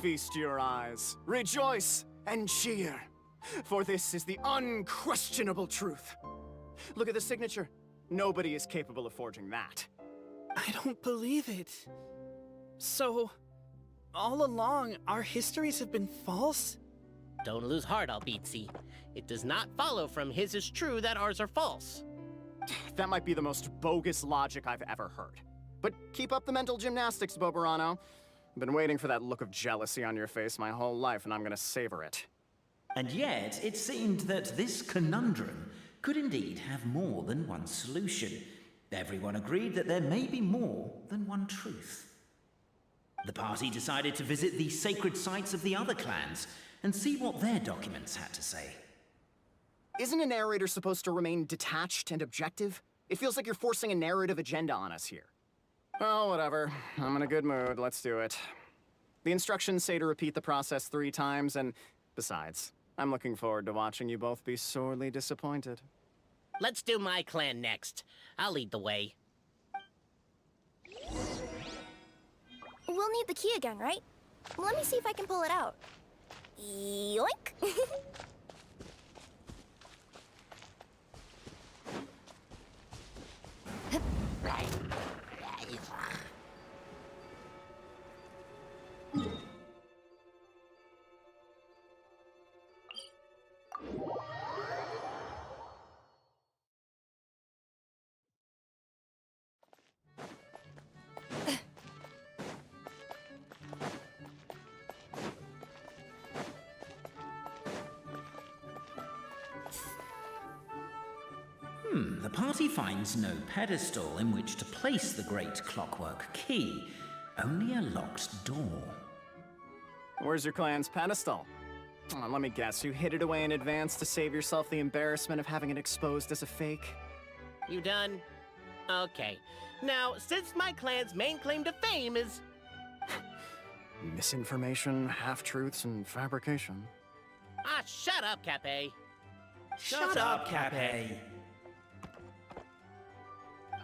feast your eyes, rejoice and cheer, for this is the unquestionable truth. Look at the signature. Nobody is capable of forging that. I don't believe it. So, all along, our histories have been false? Don't lose heart, Albizzi. It does not follow from his is true that ours are false. That might be the most bogus logic I've ever heard. But keep up the mental gymnastics, Boberano. I've been waiting for that look of jealousy on your face my whole life, and I'm gonna savor it. And yet, it seemed that this conundrum could indeed have more than one solution. Everyone agreed that there may be more than one truth. The party decided to visit the sacred sites of the other clans and see what their documents had to say. Isn't a narrator supposed to remain detached and objective? It feels like you're forcing a narrative agenda on us here. Well, whatever. I'm in a good mood. Let's do it. The instructions say to repeat the process 3 times, and besides, I'm looking forward to watching you both be sorely disappointed. Let's do my clan next. I'll lead the way. We'll need the key again, right? Let me see if I can pull it out. Yoink! The party finds no pedestal in which to place the great clockwork key, only a locked door. Where's your clan's pedestal? Let me guess, you hid it away in advance to save yourself the embarrassment of having it exposed as a fake? You done? Okay. Now, since my clan's main claim to fame is... Misinformation, half-truths, and fabrication. Ah, shut up, Cape. Shut up, Cape.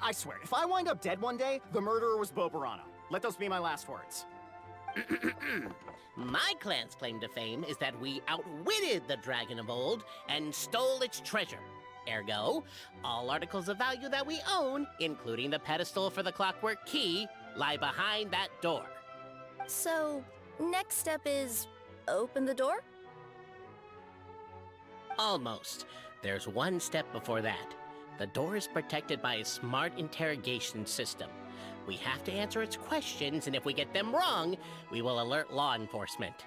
I swear, if I wind up dead one day, the murderer was Boberano. Let those be my last words. My clan's claim to fame is that we outwitted the dragon of old and stole its treasure. Ergo, all articles of value that we own, including the pedestal for the clockwork key, lie behind that door. So, next step is open the door? Almost. There's one step before that. The door is protected by a smart interrogation system. We have to answer its questions, and if we get them wrong, we will alert law enforcement.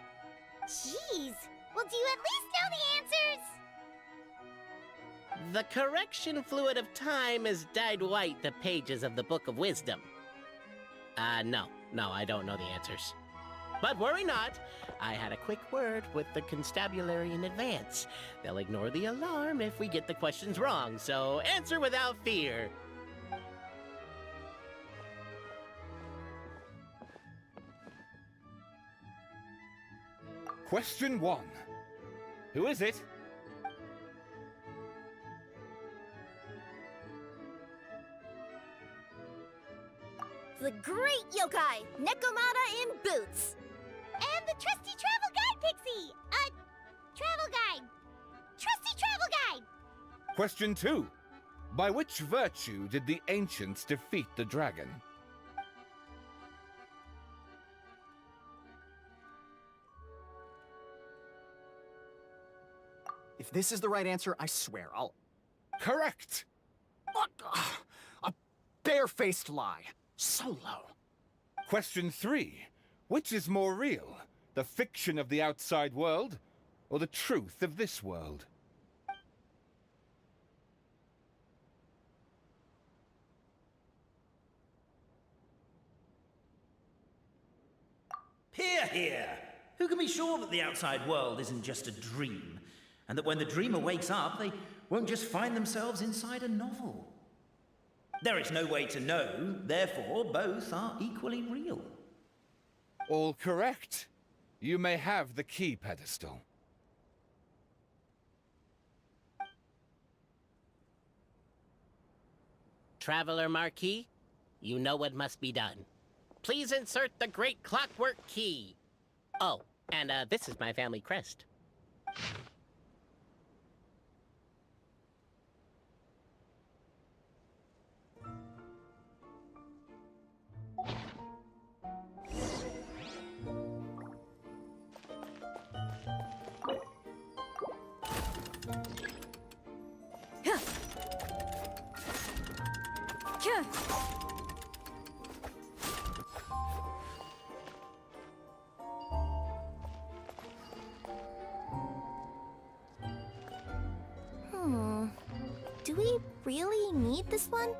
Jeez. Well, do you at least know the answers? The correction fluid of time has dyed white the pages of the Book of Wisdom. No, I don't know the answers. But worry not, I had a quick word with the constabulary in advance. They'll ignore the alarm if we get the questions wrong, so answer without fear. Question 1. Who is it? The great yokai, Nekomata in boots. And the trusty travel guide, Pixie! Travel guide. Trusty travel guide! Question 2. By which virtue did the ancients defeat the dragon? If this is the right answer, I swear I'll... Correct! A barefaced lie. So low. Question 3. Which is more real? The fiction of the outside world, or the truth of this world? Hear, hear! Who can be sure that the outside world isn't just a dream, and that when the dreamer wakes up, they won't just find themselves inside a novel? There is no way to know, therefore both are equally real. All correct. You may have the key pedestal. Traveler Marquis, you know what must be done. Please insert the great clockwork key. Oh, and this is my family crest. Do we really need this one?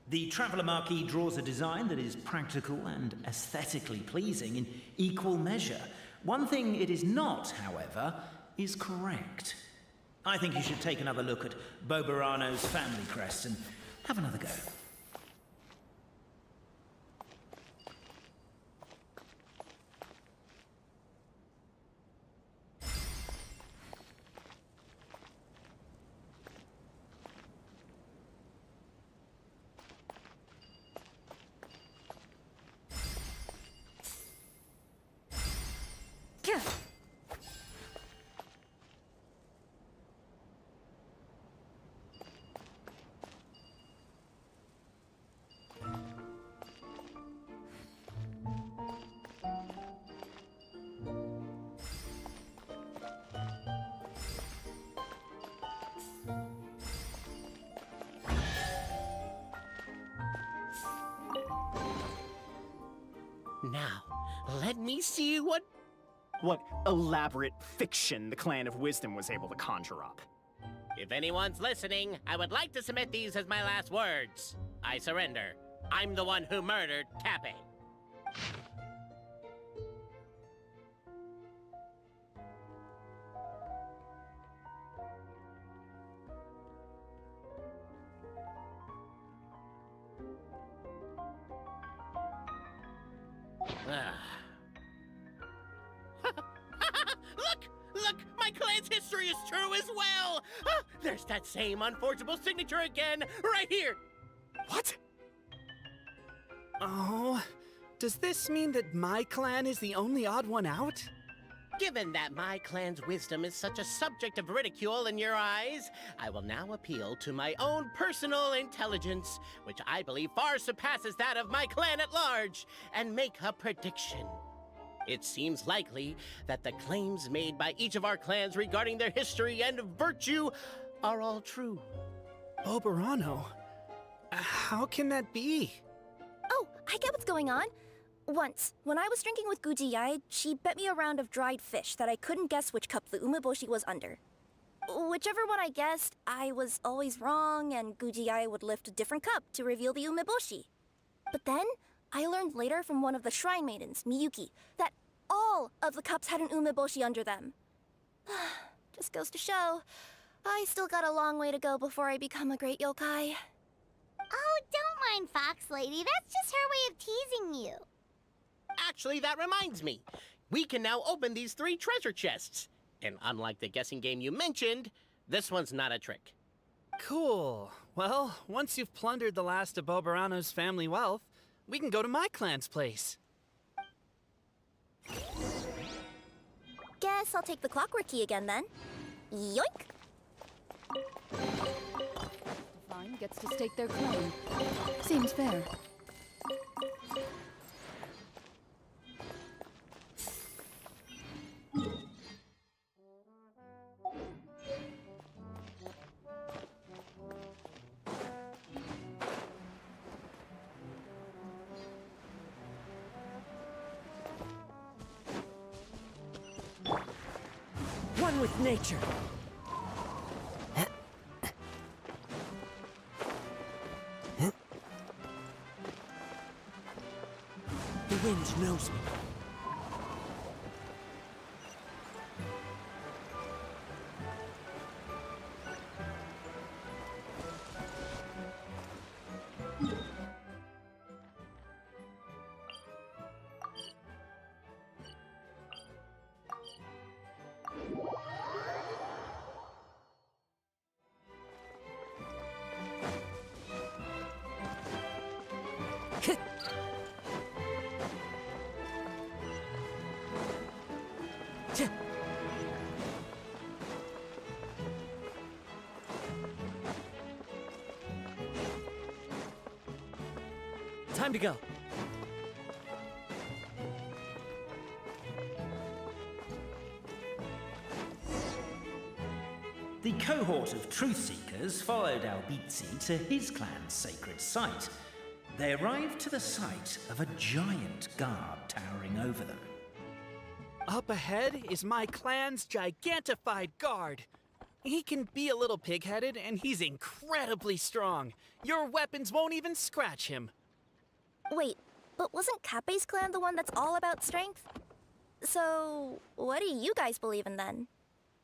The Traveller Marquee draws a design that is practical and aesthetically pleasing in equal measure. One thing it is not, however, is correct. I think you should take another look at Bobarano's family crest and have another go. Now, let me see what elaborate fiction the Clan of Wisdom was able to conjure up. If anyone's listening, I would like to submit these as my last words. I surrender. I'm the one who murdered Tapping. Look! My clan's history is true as well! There's that same unforgeable signature again, right here! What? Oh, does this mean that my clan is the only odd one out? Given that my clan's wisdom is such a subject of ridicule in your eyes, I will now appeal to my own personal intelligence, which I believe far surpasses that of my clan at large, and make a prediction. It seems likely that the claims made by each of our clans regarding their history and virtue are all true. Bobarano? How can that be? Oh, I get what's going on. Once, when I was drinking with Gujiyai, she bet me a round of dried fish that I couldn't guess which cup the umeboshi was under. Whichever one I guessed, I was always wrong, and Gujiyai would lift a different cup to reveal the umeboshi. But then, I learned later from one of the shrine maidens, Miyuki, that all of the cups had an umeboshi under them. Just goes to show, I still got a long way to go before I become a great yokai. Oh, don't mind Fox Lady. That's just her way of teasing you. Actually, that reminds me. We can now open these 3 treasure chests. And unlike the guessing game you mentioned, this one's not a trick. Cool. Well, once you've plundered the last of Boberano's family wealth, we can go to my clan's place. Guess I'll take the clockwork key again then. Yoink! Fine gets to stake their claim. Seems fair. One with nature. The wind knows me. Time to go. The cohort of truth seekers followed 𝓂𝓸🂸🂸 to his clan's sacred site. They arrived to the site of a giant guard towering over them. Up ahead is my clan's gigantified guard. He can be a little pig-headed, and he's incredibly strong. Your weapons won't even scratch him. Wait, but wasn't Kappe's clan the one that's all about strength? So, what do you guys believe in then?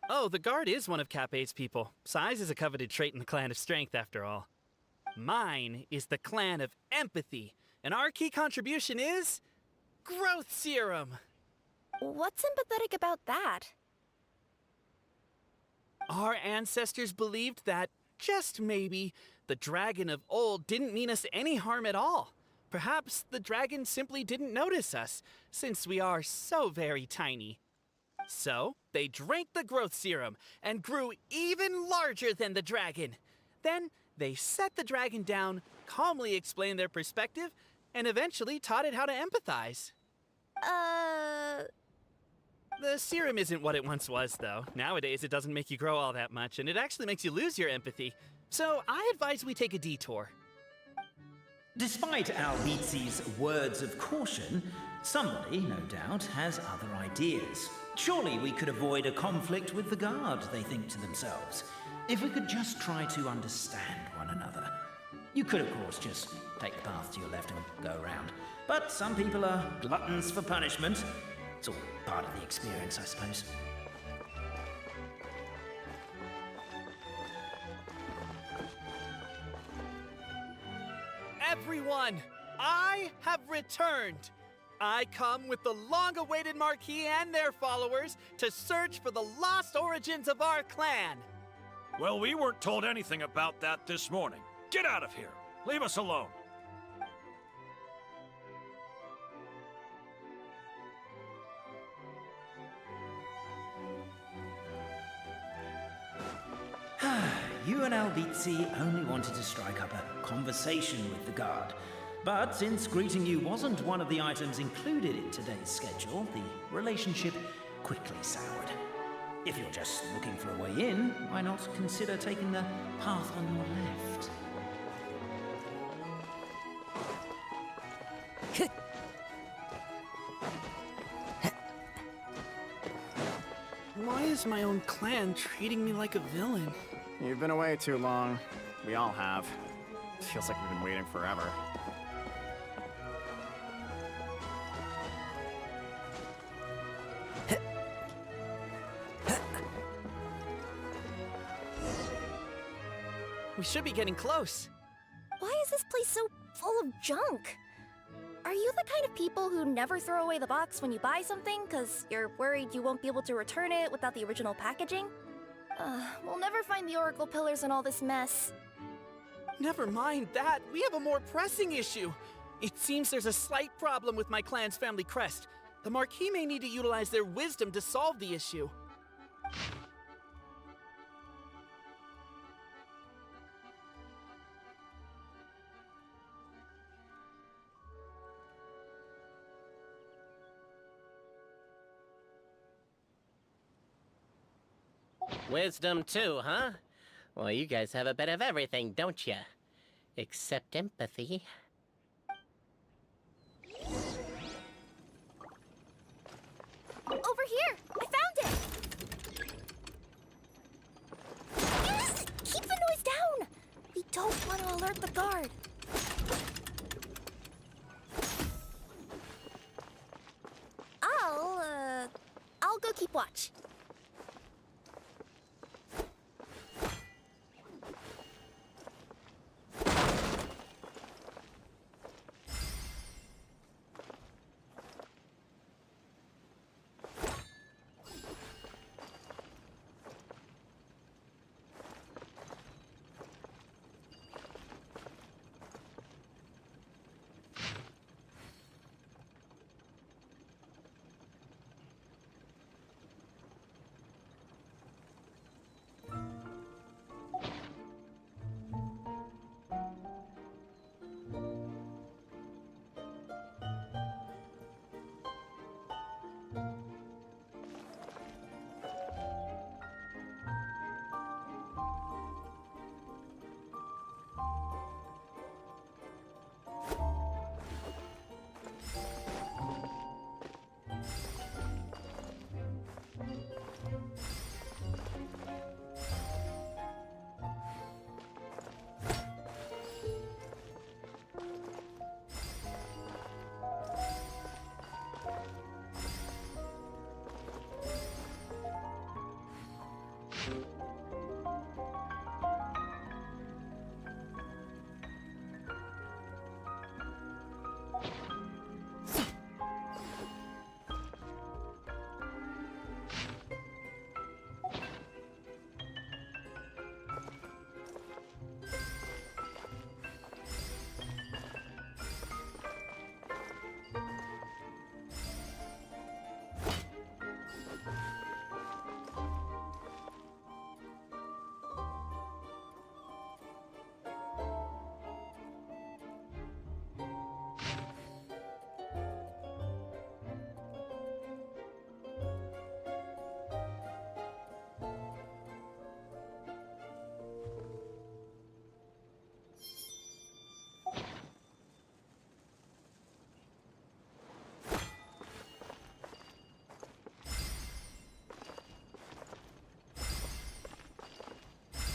Oh, the guard is one of Kappe's people. Size is a coveted trait in the clan of strength, after all. Mine is the clan of empathy, and our key contribution is growth serum. What's sympathetic about that? Our ancestors believed that, just maybe, the dragon of old didn't mean us any harm at all. Perhaps the dragon simply didn't notice us, since we are so very tiny. So, they drank the growth serum and grew even larger than the dragon. Then, they set the dragon down, calmly explained their perspective, and eventually taught it how to empathize. The serum isn't what it once was, though. Nowadays, it doesn't make you grow all that much, and it actually makes you lose your empathy. So, I advise we take a detour. Despite 𝓂𝓸𝓸𝓸𝓸's words of caution, somebody, no doubt, has other ideas. Surely we could avoid a conflict with the guard, they think to themselves, if we could just try to understand one another. You could, of course, just take the path to your left and go around. But some people are gluttons for punishment. It's all part of the experience, I suppose. Everyone, I have returned. I come with the long-awaited Marquis and their followers to search for the lost origins of our clan. Well, we weren't told anything about that this morning. Get out of here. Leave us alone. You and 𝓂𝓸𝓸𝓸 only wanted to strike up a conversation with the guard. But since greeting you wasn't one of the items included in today's schedule, the relationship quickly soured. If you're just looking for a way in, why not consider taking the path on your left? Why is my own clan treating me like a villain? You've been away too long. We all have. Feels like we've been waiting forever. We should be getting close. Why is this place so full of junk? Are you the kind of people who never throw away the box when you buy something because you're worried you won't be able to return it without the original packaging? We'll never find the Oracle Pillars in all this mess. Never mind that. We have a more pressing issue. It seems there's a slight problem with my clan's family crest. The Marquis may need to utilize their wisdom to solve the issue. Wisdom too, huh? Well, you guys have a bit of everything, don't you? Except empathy. Over here! I found it! Yes! Keep the noise down! We don't want to alert the guard. I'll go keep watch.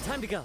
Time to go.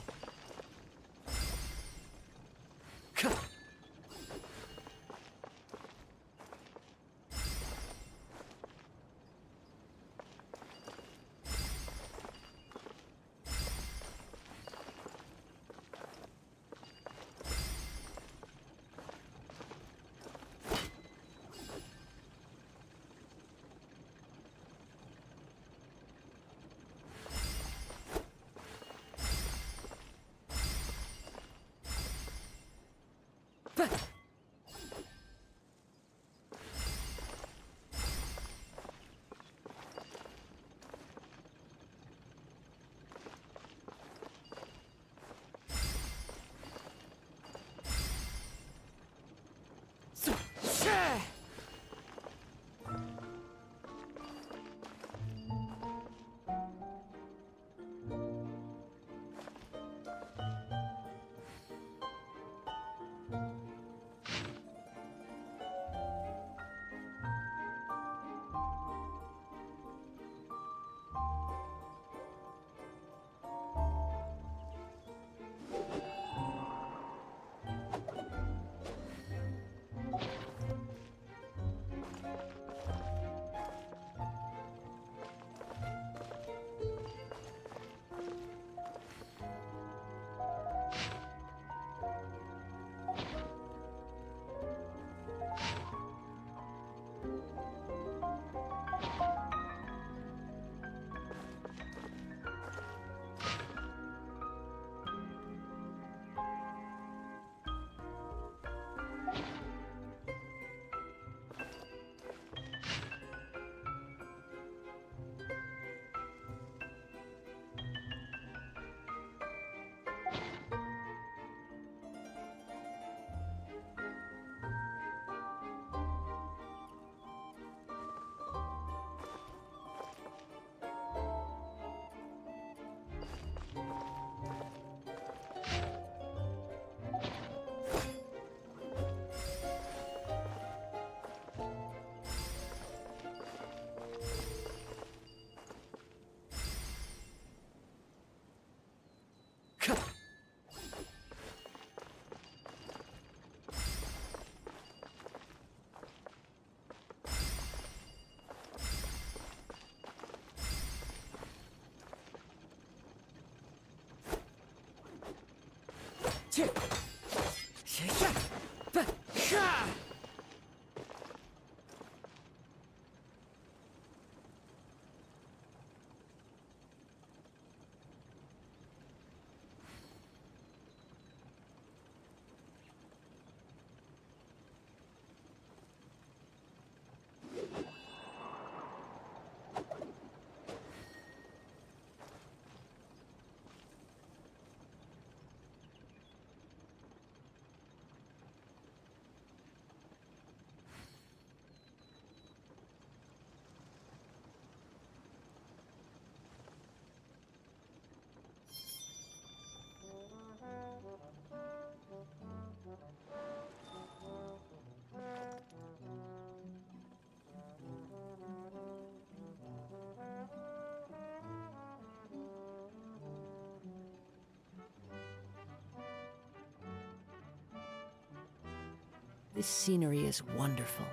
This scenery is wonderful.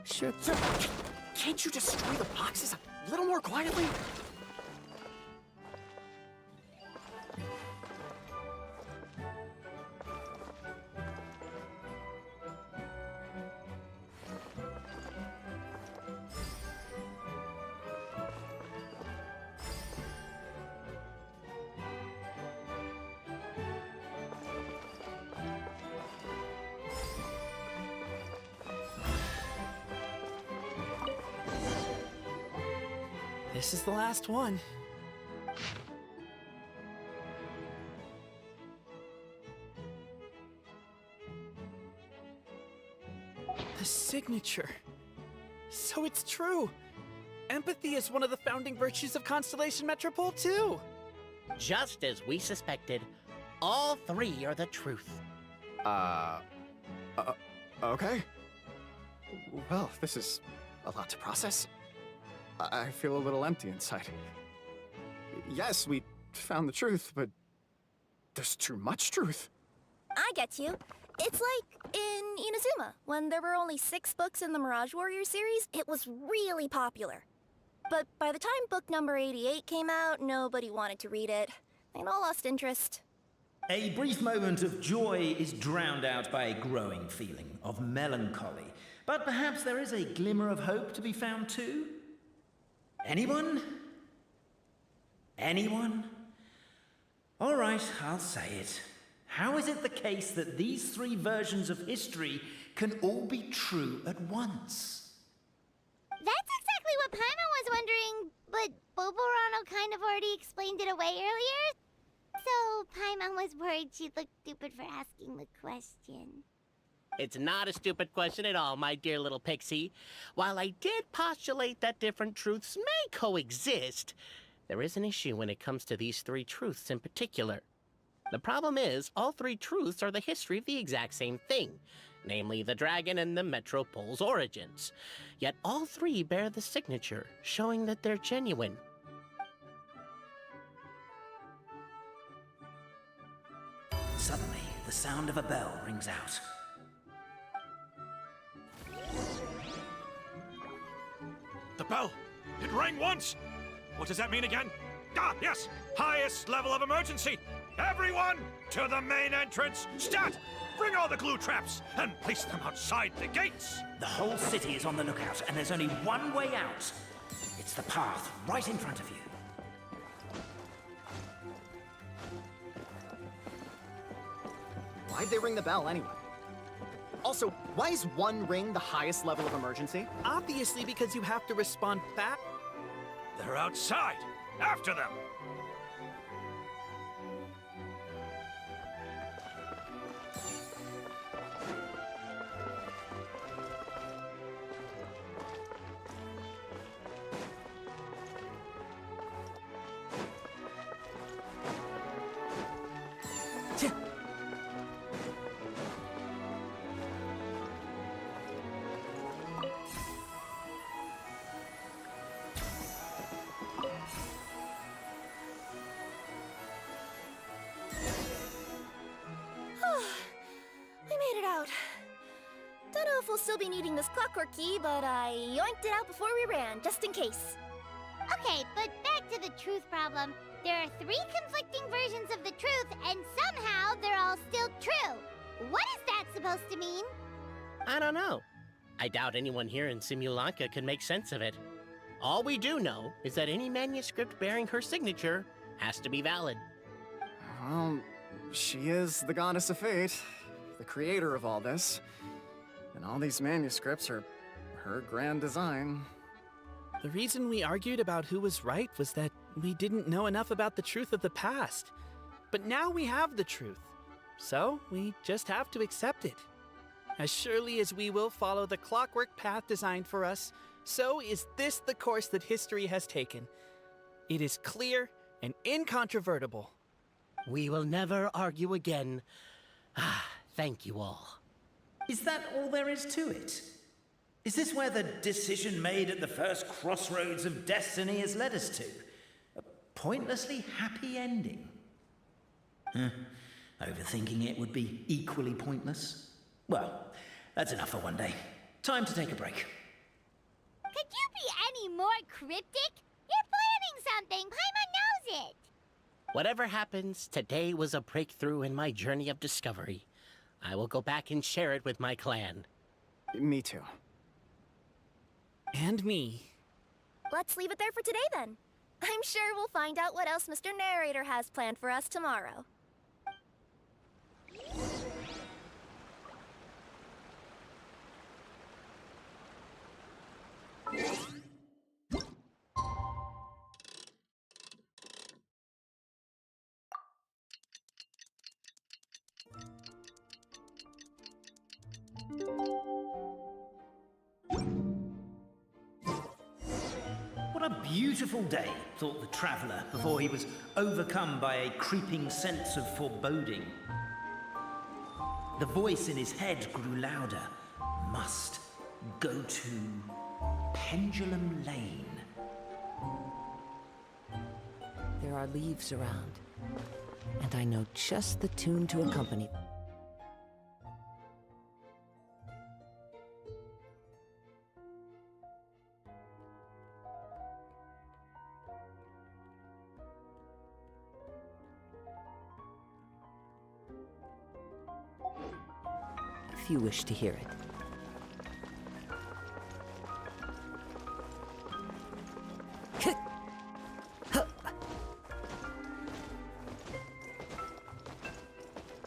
Sure. Sir, can't you destroy the boxes a little more quietly? This is the last one. The signature. So it's true. Empathy is one of the founding virtues of Constellation Metropole, too. Just as we suspected, all three are the truth. Okay. Well, this is a lot to process. I feel a little empty inside. Yes, we found the truth, but there's too much truth. I get you. It's like in Inazuma, when there were only 6 books in the Mirage Warrior series, it was really popular. But by the time book number 88 came out, nobody wanted to read it. They'd all lost interest. A brief moment of joy is drowned out by a growing feeling of melancholy. But perhaps there is a glimmer of hope to be found too? Anyone? Anyone? All right, I'll say it. How is it the case that these 3 versions of history can all be true at once? That's exactly what Paimon was wondering, but Boborano kind of already explained it away earlier. So Paimon was worried she'd look stupid for asking the question. It's not a stupid question at all, my dear little pixie. While I did postulate that different truths may coexist, there is an issue when it comes to these 3 truths in particular. The problem is, all 3 truths are the history of the exact same thing, namely the dragon and the Metropole's origins. Yet all 3 bear the signature, showing that they're genuine. Suddenly, the sound of a bell rings out. The bell! It rang once! What does that mean again? Ah, yes! Highest level of emergency! Everyone, to the main entrance! Stat! Bring all the glue traps and place them outside the gates! The whole city is on the lookout, and there's only one way out. It's the path right in front of you. Why'd they ring the bell anyway? Also, why is 1 ring the highest level of emergency? Obviously because you have to respond fast. They're outside! After them! Don't know if we'll still be needing this clockwork key, but I yoinked it out before we ran, just in case. Okay, but back to the truth problem. There are 3 conflicting versions of the truth, and somehow know they're all still true. What is that supposed to mean? I don't know. I doubt anyone here in Simulanka could make sense of it. All we do know is that any manuscript bearing her signature has to be valid. Well, she is the goddess of fate, the creator of all this. And all these manuscripts are her grand design. The reason we argued about who was right was that we didn't know enough about the truth of the past. But now we have the truth, so we just have to accept it. As surely as we will follow the clockwork path designed for us, so is this the course that history has taken. It is clear and incontrovertible. We will never argue again. Thank you all. Is that all there is to it? Is this where the decision made at the first crossroads of destiny has led us to? A pointlessly happy ending? Overthinking it would be equally pointless. Well, that's enough for one day. Time to take a break. Could you be any more cryptic? You're planning something. Paimon knows it. Whatever happens, today was a breakthrough in my journey of discovery. I will go back and share it with my clan. Me too. And me. Let's leave it there for today then. I'm sure we'll find out what else Mr. Narrator has planned for us tomorrow. What a beautiful day, thought the traveller before he was overcome by a creeping sense of foreboding. The voice in his head grew louder. Must go to Pendulum Lane. There are leaves around, and I know just the tune to accompany them. If you wish to hear it.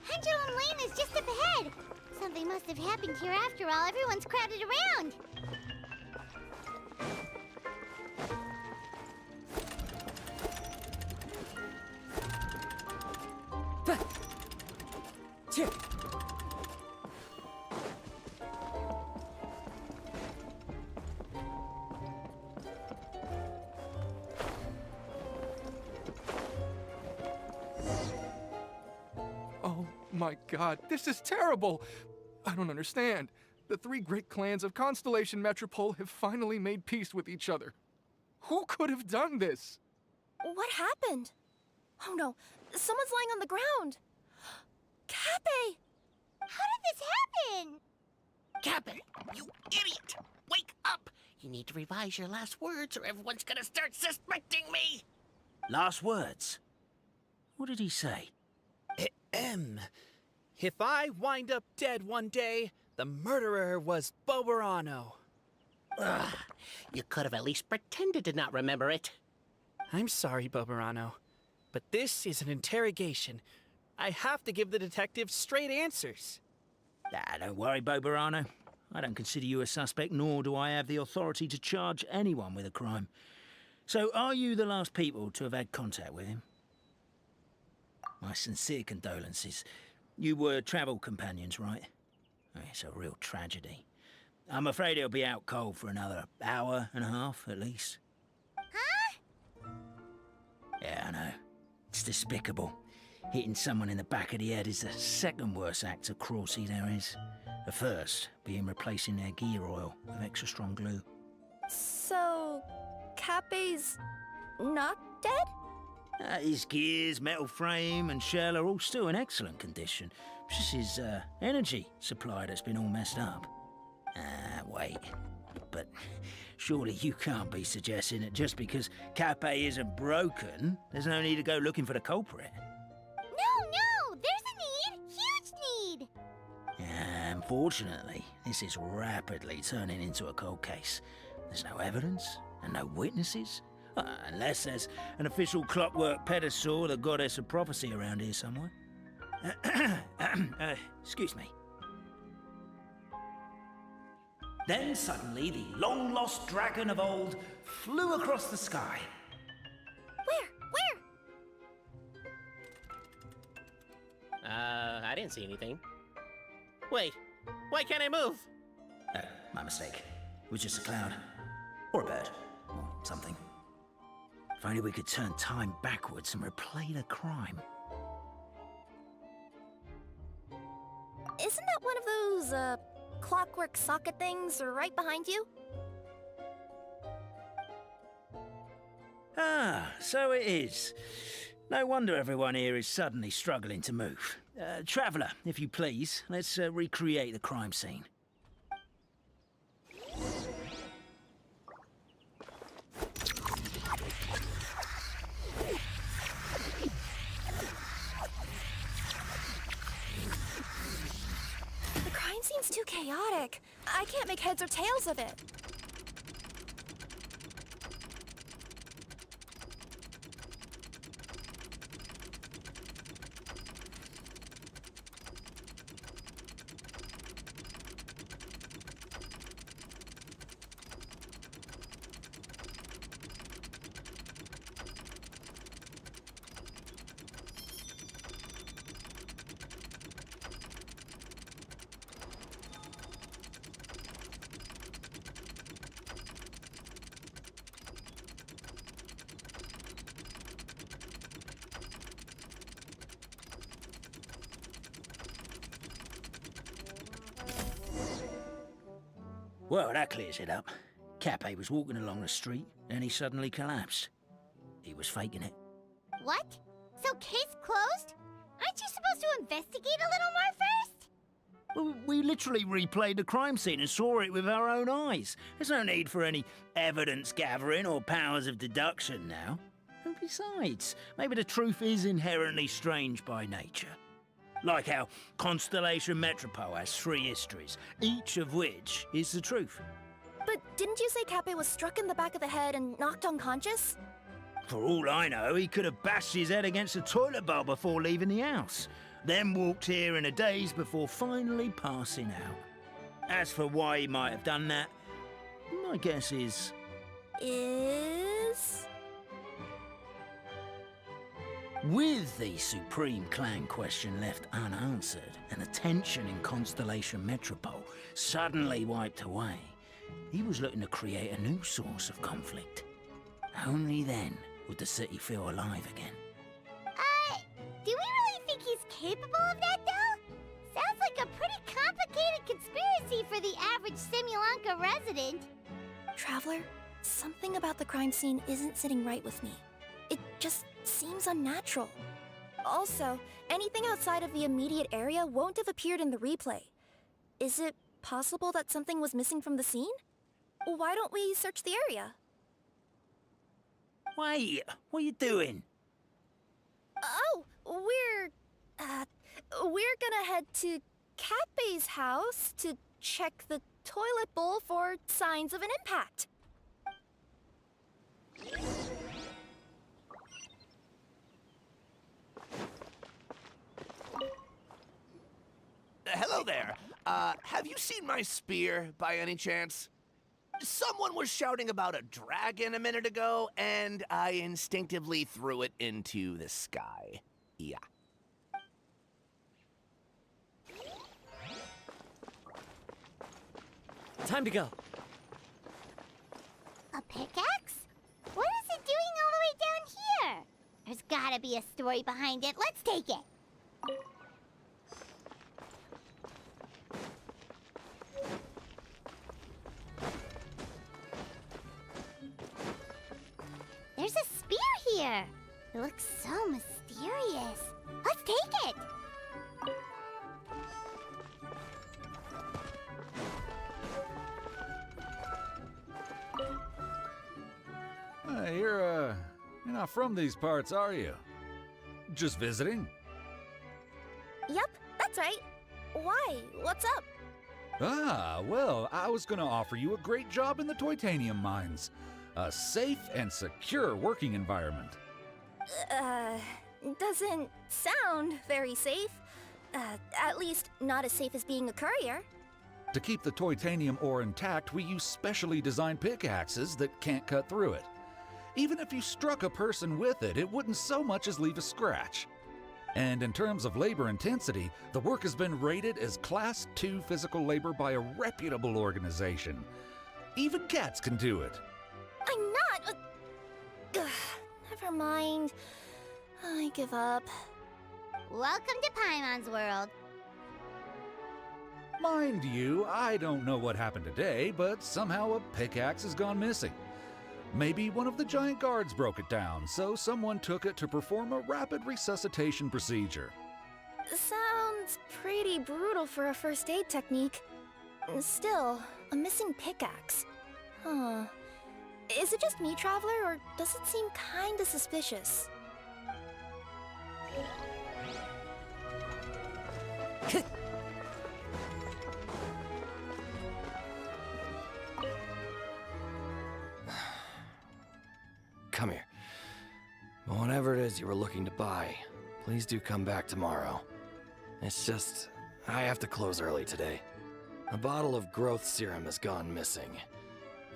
Pendulum Lane is just up ahead. Something must have happened here after all. Everyone's crowded around. Oh my god, this is terrible! I don't understand. The three great clans of Constellation Metropole have finally made peace with each other. Who could have done this? What happened? Oh no, someone's lying on the ground. Cappe! How did this happen? Cappe, you idiot! Wake up! You need to revise your last words or everyone's gonna start suspecting me! Last words? What did he say? If I wind up dead one day, the murderer was Boberano. Ugh, you could have at least pretended to not remember it. I'm sorry, Boberano, but this is an interrogation. I have to give the detective straight answers. Don't worry, Boberano. I don't consider you a suspect, nor do I have the authority to charge anyone with a crime. So, are you the last people to have had contact with him? My sincere condolences. You were travel companions, right? It's a real tragedy. I'm afraid he'll be out cold for another hour and a half, at least. Huh? Yeah, I know. It's despicable. Hitting someone in the back of the head is the second worst act of cruelty there is. The first being replacing their gear oil with extra strong glue. So, Cappe's not dead? His gears, metal frame and shell are all still in excellent condition. It's just his energy supply that's been all messed up. Wait. But surely you can't be suggesting that just because Cappe isn't broken, there's no need to go looking for the culprit. No, there's a need. Unfortunately, this is rapidly turning into a cold case. There's no evidence and no witnesses. Unless there's an official clockwork pedestal, the goddess of prophecy around here somewhere. Excuse me. Then suddenly the long-lost dragon of old flew across the sky. Where? I didn't see anything. Wait, why can't I move? Oh, my mistake. It was just a cloud. Or a bird. Or something. If only we could turn time backwards and replay the crime. Isn't that one of those, clockwork socket things right behind you? Ah, so it is. No wonder everyone here is suddenly struggling to move. Traveller, if you please, let's recreate the crime scene. The crime scene's too chaotic. I can't make heads or tails of it. Well, that clears it up. Cappe was walking along the street, and he suddenly collapsed. He was faking it. What? So case closed? Aren't you supposed to investigate a little more first? Well, we literally replayed the crime scene and saw it with our own eyes. There's no need for any evidence gathering or powers of deduction now. And besides, maybe the truth is inherently strange by nature. Like how Constellation Metropole has 3 histories, each of which is the truth. But didn't you say Cappe was struck in the back of the head and knocked unconscious? For all I know, he could have bashed his head against a toilet bowl before leaving the house, then walked here in a daze before finally passing out. As for why he might have done that, my guess is... With the Supreme Clan question left unanswered and the tension in Constellation Metropole suddenly wiped away, he was looking to create a new source of conflict. Only then would the city feel alive again. Do we really think he's capable of that, though? Sounds like a pretty complicated conspiracy for the average Simulanka resident. Traveler, something about the crime scene isn't sitting right with me. It just seems unnatural. Also, anything outside of the immediate area won't have appeared in the replay. Is it possible that something was missing from the scene? Why don't we search the area? Wait, what are you doing? Oh, we're gonna head to Cappe's house to check the toilet bowl for signs of an impact. Hello there. Have you seen my spear by any chance? Someone was shouting about a dragon a minute ago, and I instinctively threw it into the sky. Yeah. Time to go. A pickaxe? What is it doing all the way down here? There's gotta be a story behind it. Let's take it. There's a spear here. It looks so mysterious. Let's take it. You're not from these parts, are you? Just visiting? Yep, that's right. Why? What's up? Ah, well, I was gonna offer you a great job in the Titanium mines. A safe and secure working environment. Doesn't sound very safe. At least not as safe as being a courier. To keep the titanium ore intact, we use specially designed pickaxes that can't cut through it. Even if you struck a person with it, it wouldn't so much as leave a scratch. And in terms of labor intensity, the work has been rated as Class 2 physical labor by a reputable organization. Even cats can do it. I'm not. Never mind. I give up. Welcome to Paimon's world. Mind you, I don't know what happened today, but somehow a pickaxe has gone missing. Maybe one of the giant guards broke it down, so someone took it to perform a rapid resuscitation procedure. Sounds pretty brutal for a first aid technique. Still, a missing pickaxe. Huh. Is it just me, Traveler, or does it seem kinda suspicious? Come here. Whatever it is you were looking to buy, please do come back tomorrow. It's just, I have to close early today. A bottle of growth serum has gone missing.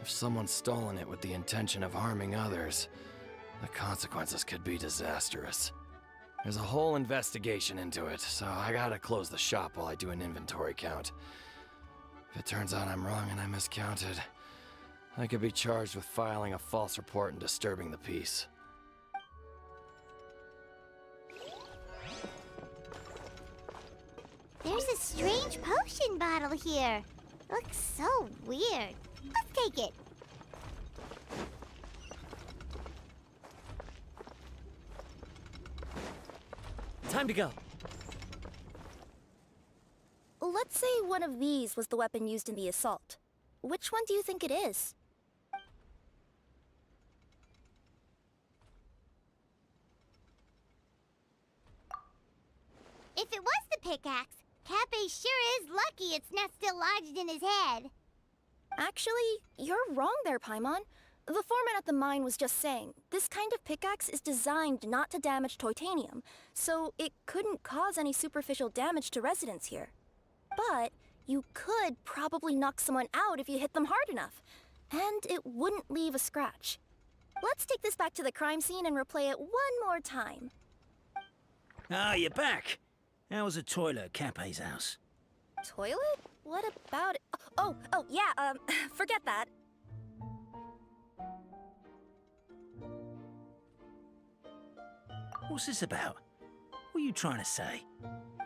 If someone's stolen it with the intention of harming others, the consequences could be disastrous. There's a whole investigation into it, so I gotta close the shop while I do an inventory count. If it turns out I'm wrong and I miscounted, I could be charged with filing a false report and disturbing the peace. There's a strange potion bottle here. Looks so weird. Let's take it. Time to go. Let's say one of these was the weapon used in the assault. Which one do you think it is? If it was the pickaxe, Cappe sure is lucky it's not still lodged in his head. Actually, you're wrong there, Paimon. The foreman at the mine was just saying, this kind of pickaxe is designed not to damage titanium, so it couldn't cause any superficial damage to residents here. But you could probably knock someone out if you hit them hard enough, and it wouldn't leave a scratch. Let's take this back to the crime scene and replay it one more time. Ah, you're back. How was the toilet at Cappe's house? Toilet? What about it? Oh, yeah, forget that. What's this about? What are you trying to say?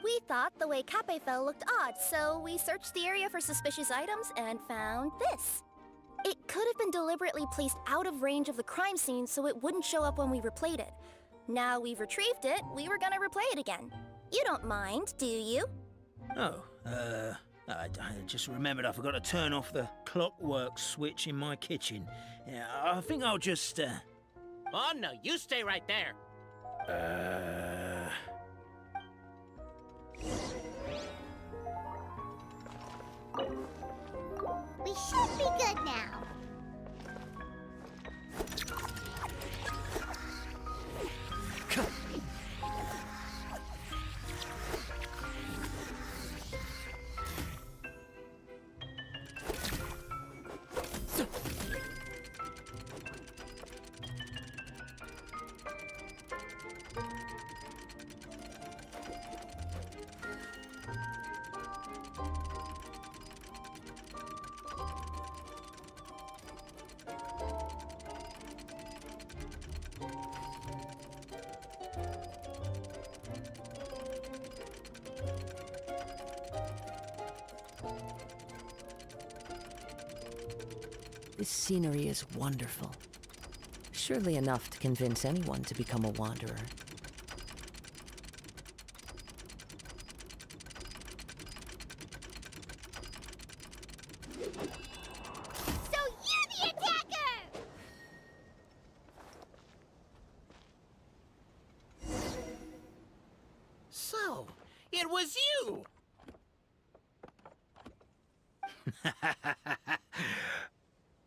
We thought the way Cappe fell looked odd, so we searched the area for suspicious items and found this. It could have been deliberately placed out of range of the crime scene so it wouldn't show up when we replayed it. Now we've retrieved it, we were gonna replay it again. You don't mind, do you? Oh, I just remembered I forgot to turn off the clockwork switch in my kitchen. Yeah, I think I'll just, Oh, no, you stay right there. We should be good now. This scenery is wonderful. Surely enough to convince anyone to become a wanderer. So you're the attacker! So, it was you!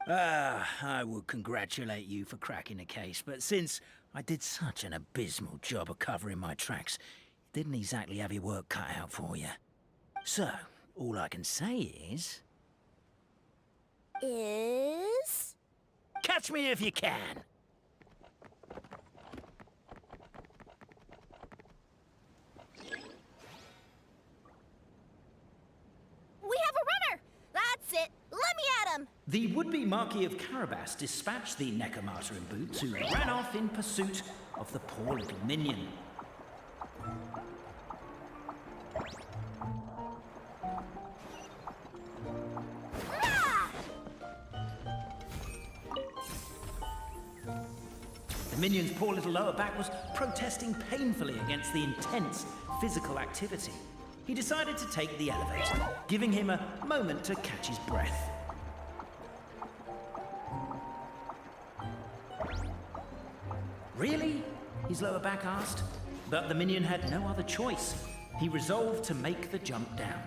I would congratulate you for cracking the case, but since I did such an abysmal job of covering my tracks, it didn't exactly have your work cut out for you. So, all I can say is... Catch me if you can! We have a runner! That's it! Let me at him! The would-be Marquis of Carabas dispatched the Necromata in boots, who ran off in pursuit of the poor little minion. The minion's poor little lower back was protesting painfully against the intense physical activity. He decided to take the elevator, giving him a moment to catch his breath. Really? His lower back asked. But the minion had no other choice. He resolved to make the jump down.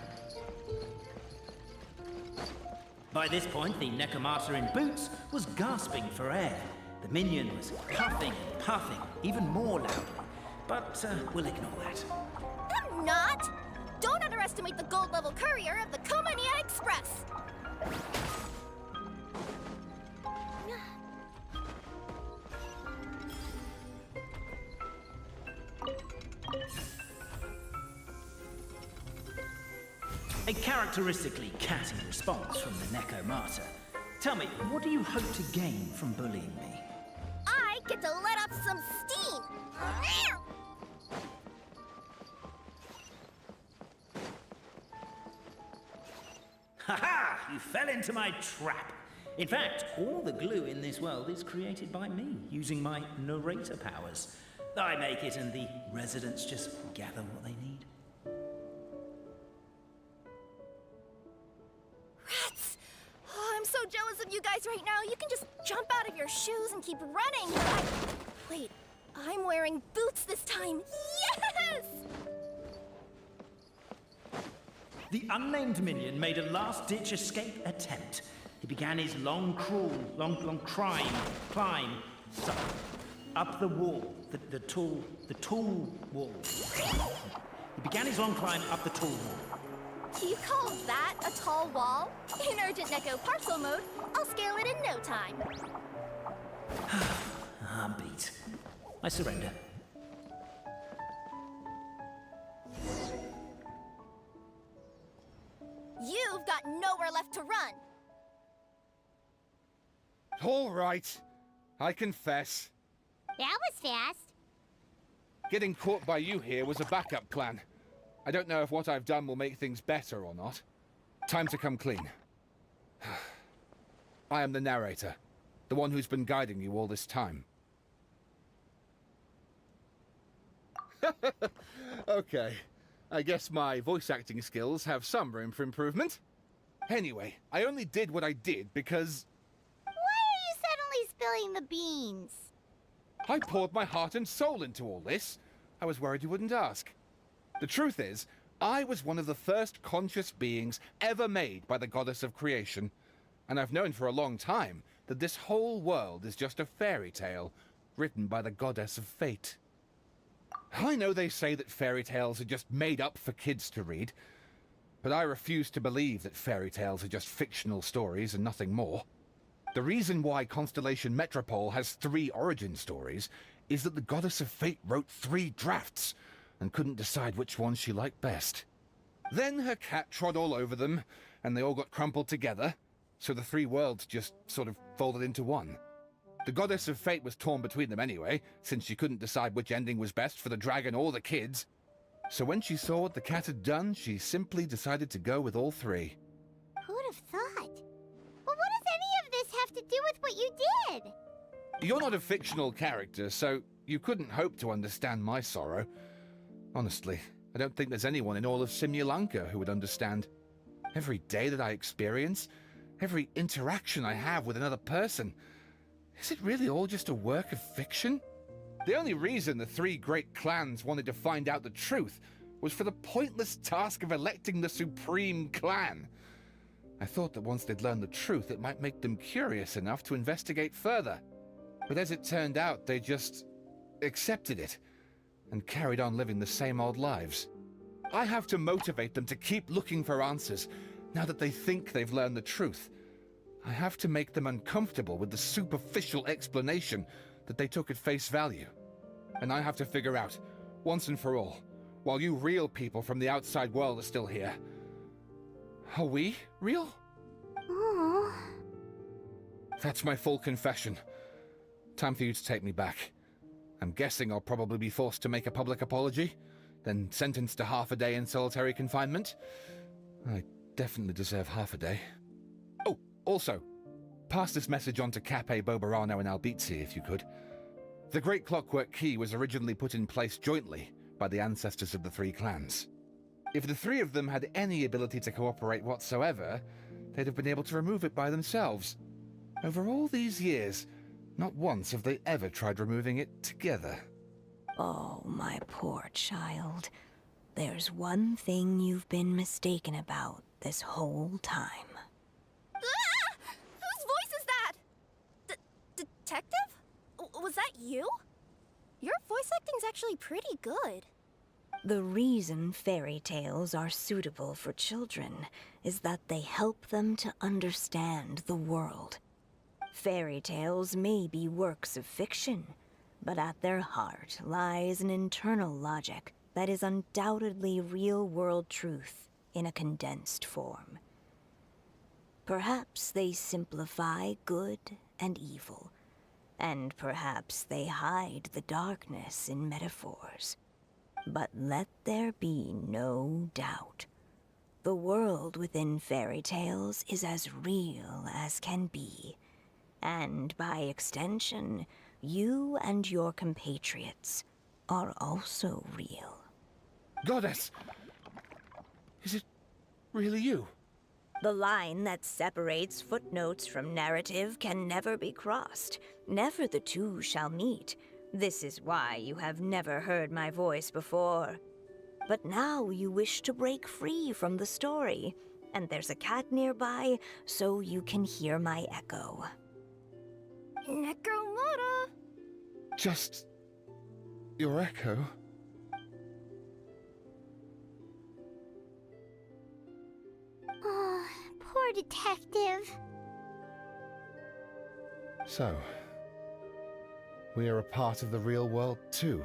By this point, the Necromata in boots was gasping for air. The minion was puffing and puffing, even more loudly. But we'll ignore that. I'm not! Don't underestimate the gold-level courier of the Komania Express! A characteristically catty response from the Necromata. Tell me, what do you hope to gain from bullying me? I get to let off some steam! Ha-ha! You fell into my trap. In fact, all the glue in this world is created by me, using my narrator powers. I make it and the residents just gather what they need. Rats! Oh, I'm so jealous of you guys right now. You can just jump out of your shoes and keep running. Wait, I'm wearing boots this time. Yes! The unnamed minion made a last-ditch escape attempt. He began his long climb, up the wall, the tall wall. He began his long climb up the tall wall. Do you call that a tall wall? In urgent Neko parcel mode, I'll scale it in no time. I'm beat. I surrender. You've got nowhere left to run. All right. I confess. That was fast. Getting caught by you here was a backup plan. I don't know if what I've done will make things better or not. Time to come clean. I am the narrator, the one who's been guiding you all this time. Okay, I guess my voice acting skills have some room for improvement. Anyway, I only did what I did because... Why are you suddenly spilling the beans? I poured my heart and soul into all this. I was worried you wouldn't ask. The truth is, I was one of the first conscious beings ever made by the goddess of creation. And I've known for a long time that this whole world is just a fairy tale written by the goddess of fate. I know they say that fairy tales are just made up for kids to read, but I refuse to believe that fairy tales are just fictional stories and nothing more. The reason why Constellation Metropole has 3 origin stories is that the goddess of fate wrote 3 drafts and couldn't decide which one she liked best. Then her cat trod all over them, and they all got crumpled together, so the 3 worlds just sort of folded into one. The goddess of fate was torn between them anyway, since she couldn't decide which ending was best for the dragon or the kids. So when she saw what the cat had done, she simply decided to go with all 3. Who'd have thought? Well, what does any of this have to do with what you did? You're not a fictional character, so you couldn't hope to understand my sorrow. Honestly, I don't think there's anyone in all of Simulanka who would understand. Every day that I experience, every interaction I have with another person, is it really all just a work of fiction? The only reason the 3 great clans wanted to find out the truth was for the pointless task of electing the supreme clan. I thought that once they'd learned the truth, it might make them curious enough to investigate further. But as it turned out, they just accepted it and carried on living the same old lives. I have to motivate them to keep looking for answers now that they think they've learned the truth. I have to make them uncomfortable with the superficial explanation that they took at face value. And I have to figure out, once and for all, while you real people from the outside world are still here, are we real? Aww. That's my full confession. Time for you to take me back. I'm guessing I'll probably be forced to make a public apology, then sentenced to half a day in solitary confinement. I definitely deserve half a day. Oh, also, pass this message on to Cape, Bobarano, and Albizzi, if you could. The Great Clockwork Key was originally put in place jointly by the ancestors of the three clans. If the three of them had any ability to cooperate whatsoever, they'd have been able to remove it by themselves. Over all these years, not once have they ever tried removing it together. Oh, my poor child. There's one thing you've been mistaken about this whole time. Ah! Whose voice is that? Detective? Was that you? Your voice acting's actually pretty good. The reason fairy tales are suitable for children is that they help them to understand the world. Fairy tales may be works of fiction, but at their heart lies an internal logic that is undoubtedly real-world truth in a condensed form. Perhaps they simplify good and evil, and perhaps they hide the darkness in metaphors. But let there be no doubt. The world within fairy tales is as real as can be. And by extension, you and your compatriots are also real. Goddess! Is it really you? The line that separates footnotes from narrative can never be crossed. Never the two shall meet. This is why you have never heard my voice before. But now you wish to break free from the story, and there's a cat nearby, so you can hear my echo. Necromora! Just your echo? Oh, poor detective. So, we are a part of the real world too.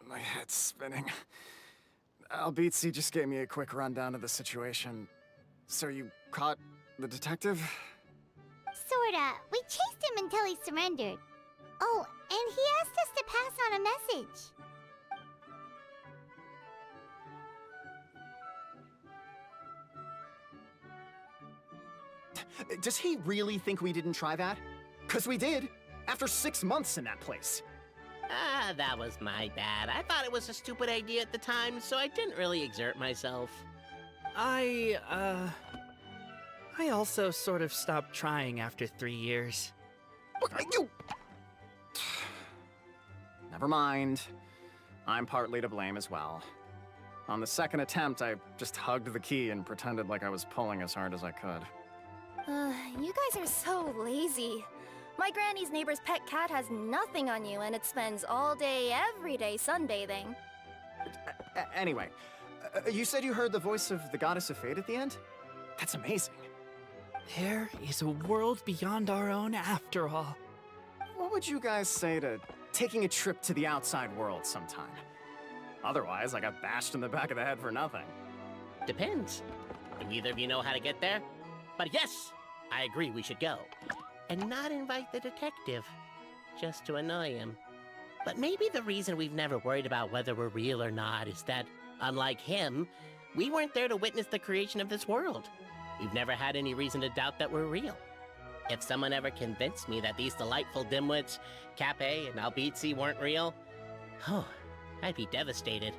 My head's spinning. Albizzi just gave me a quick rundown of the situation. So you caught the detective? Sorta. We chased him until he surrendered. Oh, and he asked us to pass on a message. Does he really think we didn't try that? 'Cause we did, after 6 months in that place. Ah, that was my bad. I thought it was a stupid idea at the time, so I didn't really exert myself. I also sort of stopped trying after 3 years. You... Never mind. I'm partly to blame as well. On the second attempt, I just hugged the key and pretended like I was pulling as hard as I could. You guys are so lazy. My granny's neighbor's pet cat has nothing on you, and it spends all day, every day sunbathing. Anyway, you said you heard the voice of the Goddess of Fate at the end? That's amazing. There is a world beyond our own after all. What would you guys say to taking a trip to the outside world sometime? Otherwise, I got bashed in the back of the head for nothing. Depends. Do either of you know how to get there? But yes, I agree we should go. And not invite the detective, just to annoy him. But maybe the reason we've never worried about whether we're real or not is that, unlike him, we weren't there to witness the creation of this world. We've never had any reason to doubt that we're real. If someone ever convinced me that these delightful dimwits, Cappe and Albizzi, weren't real, oh, I'd be devastated.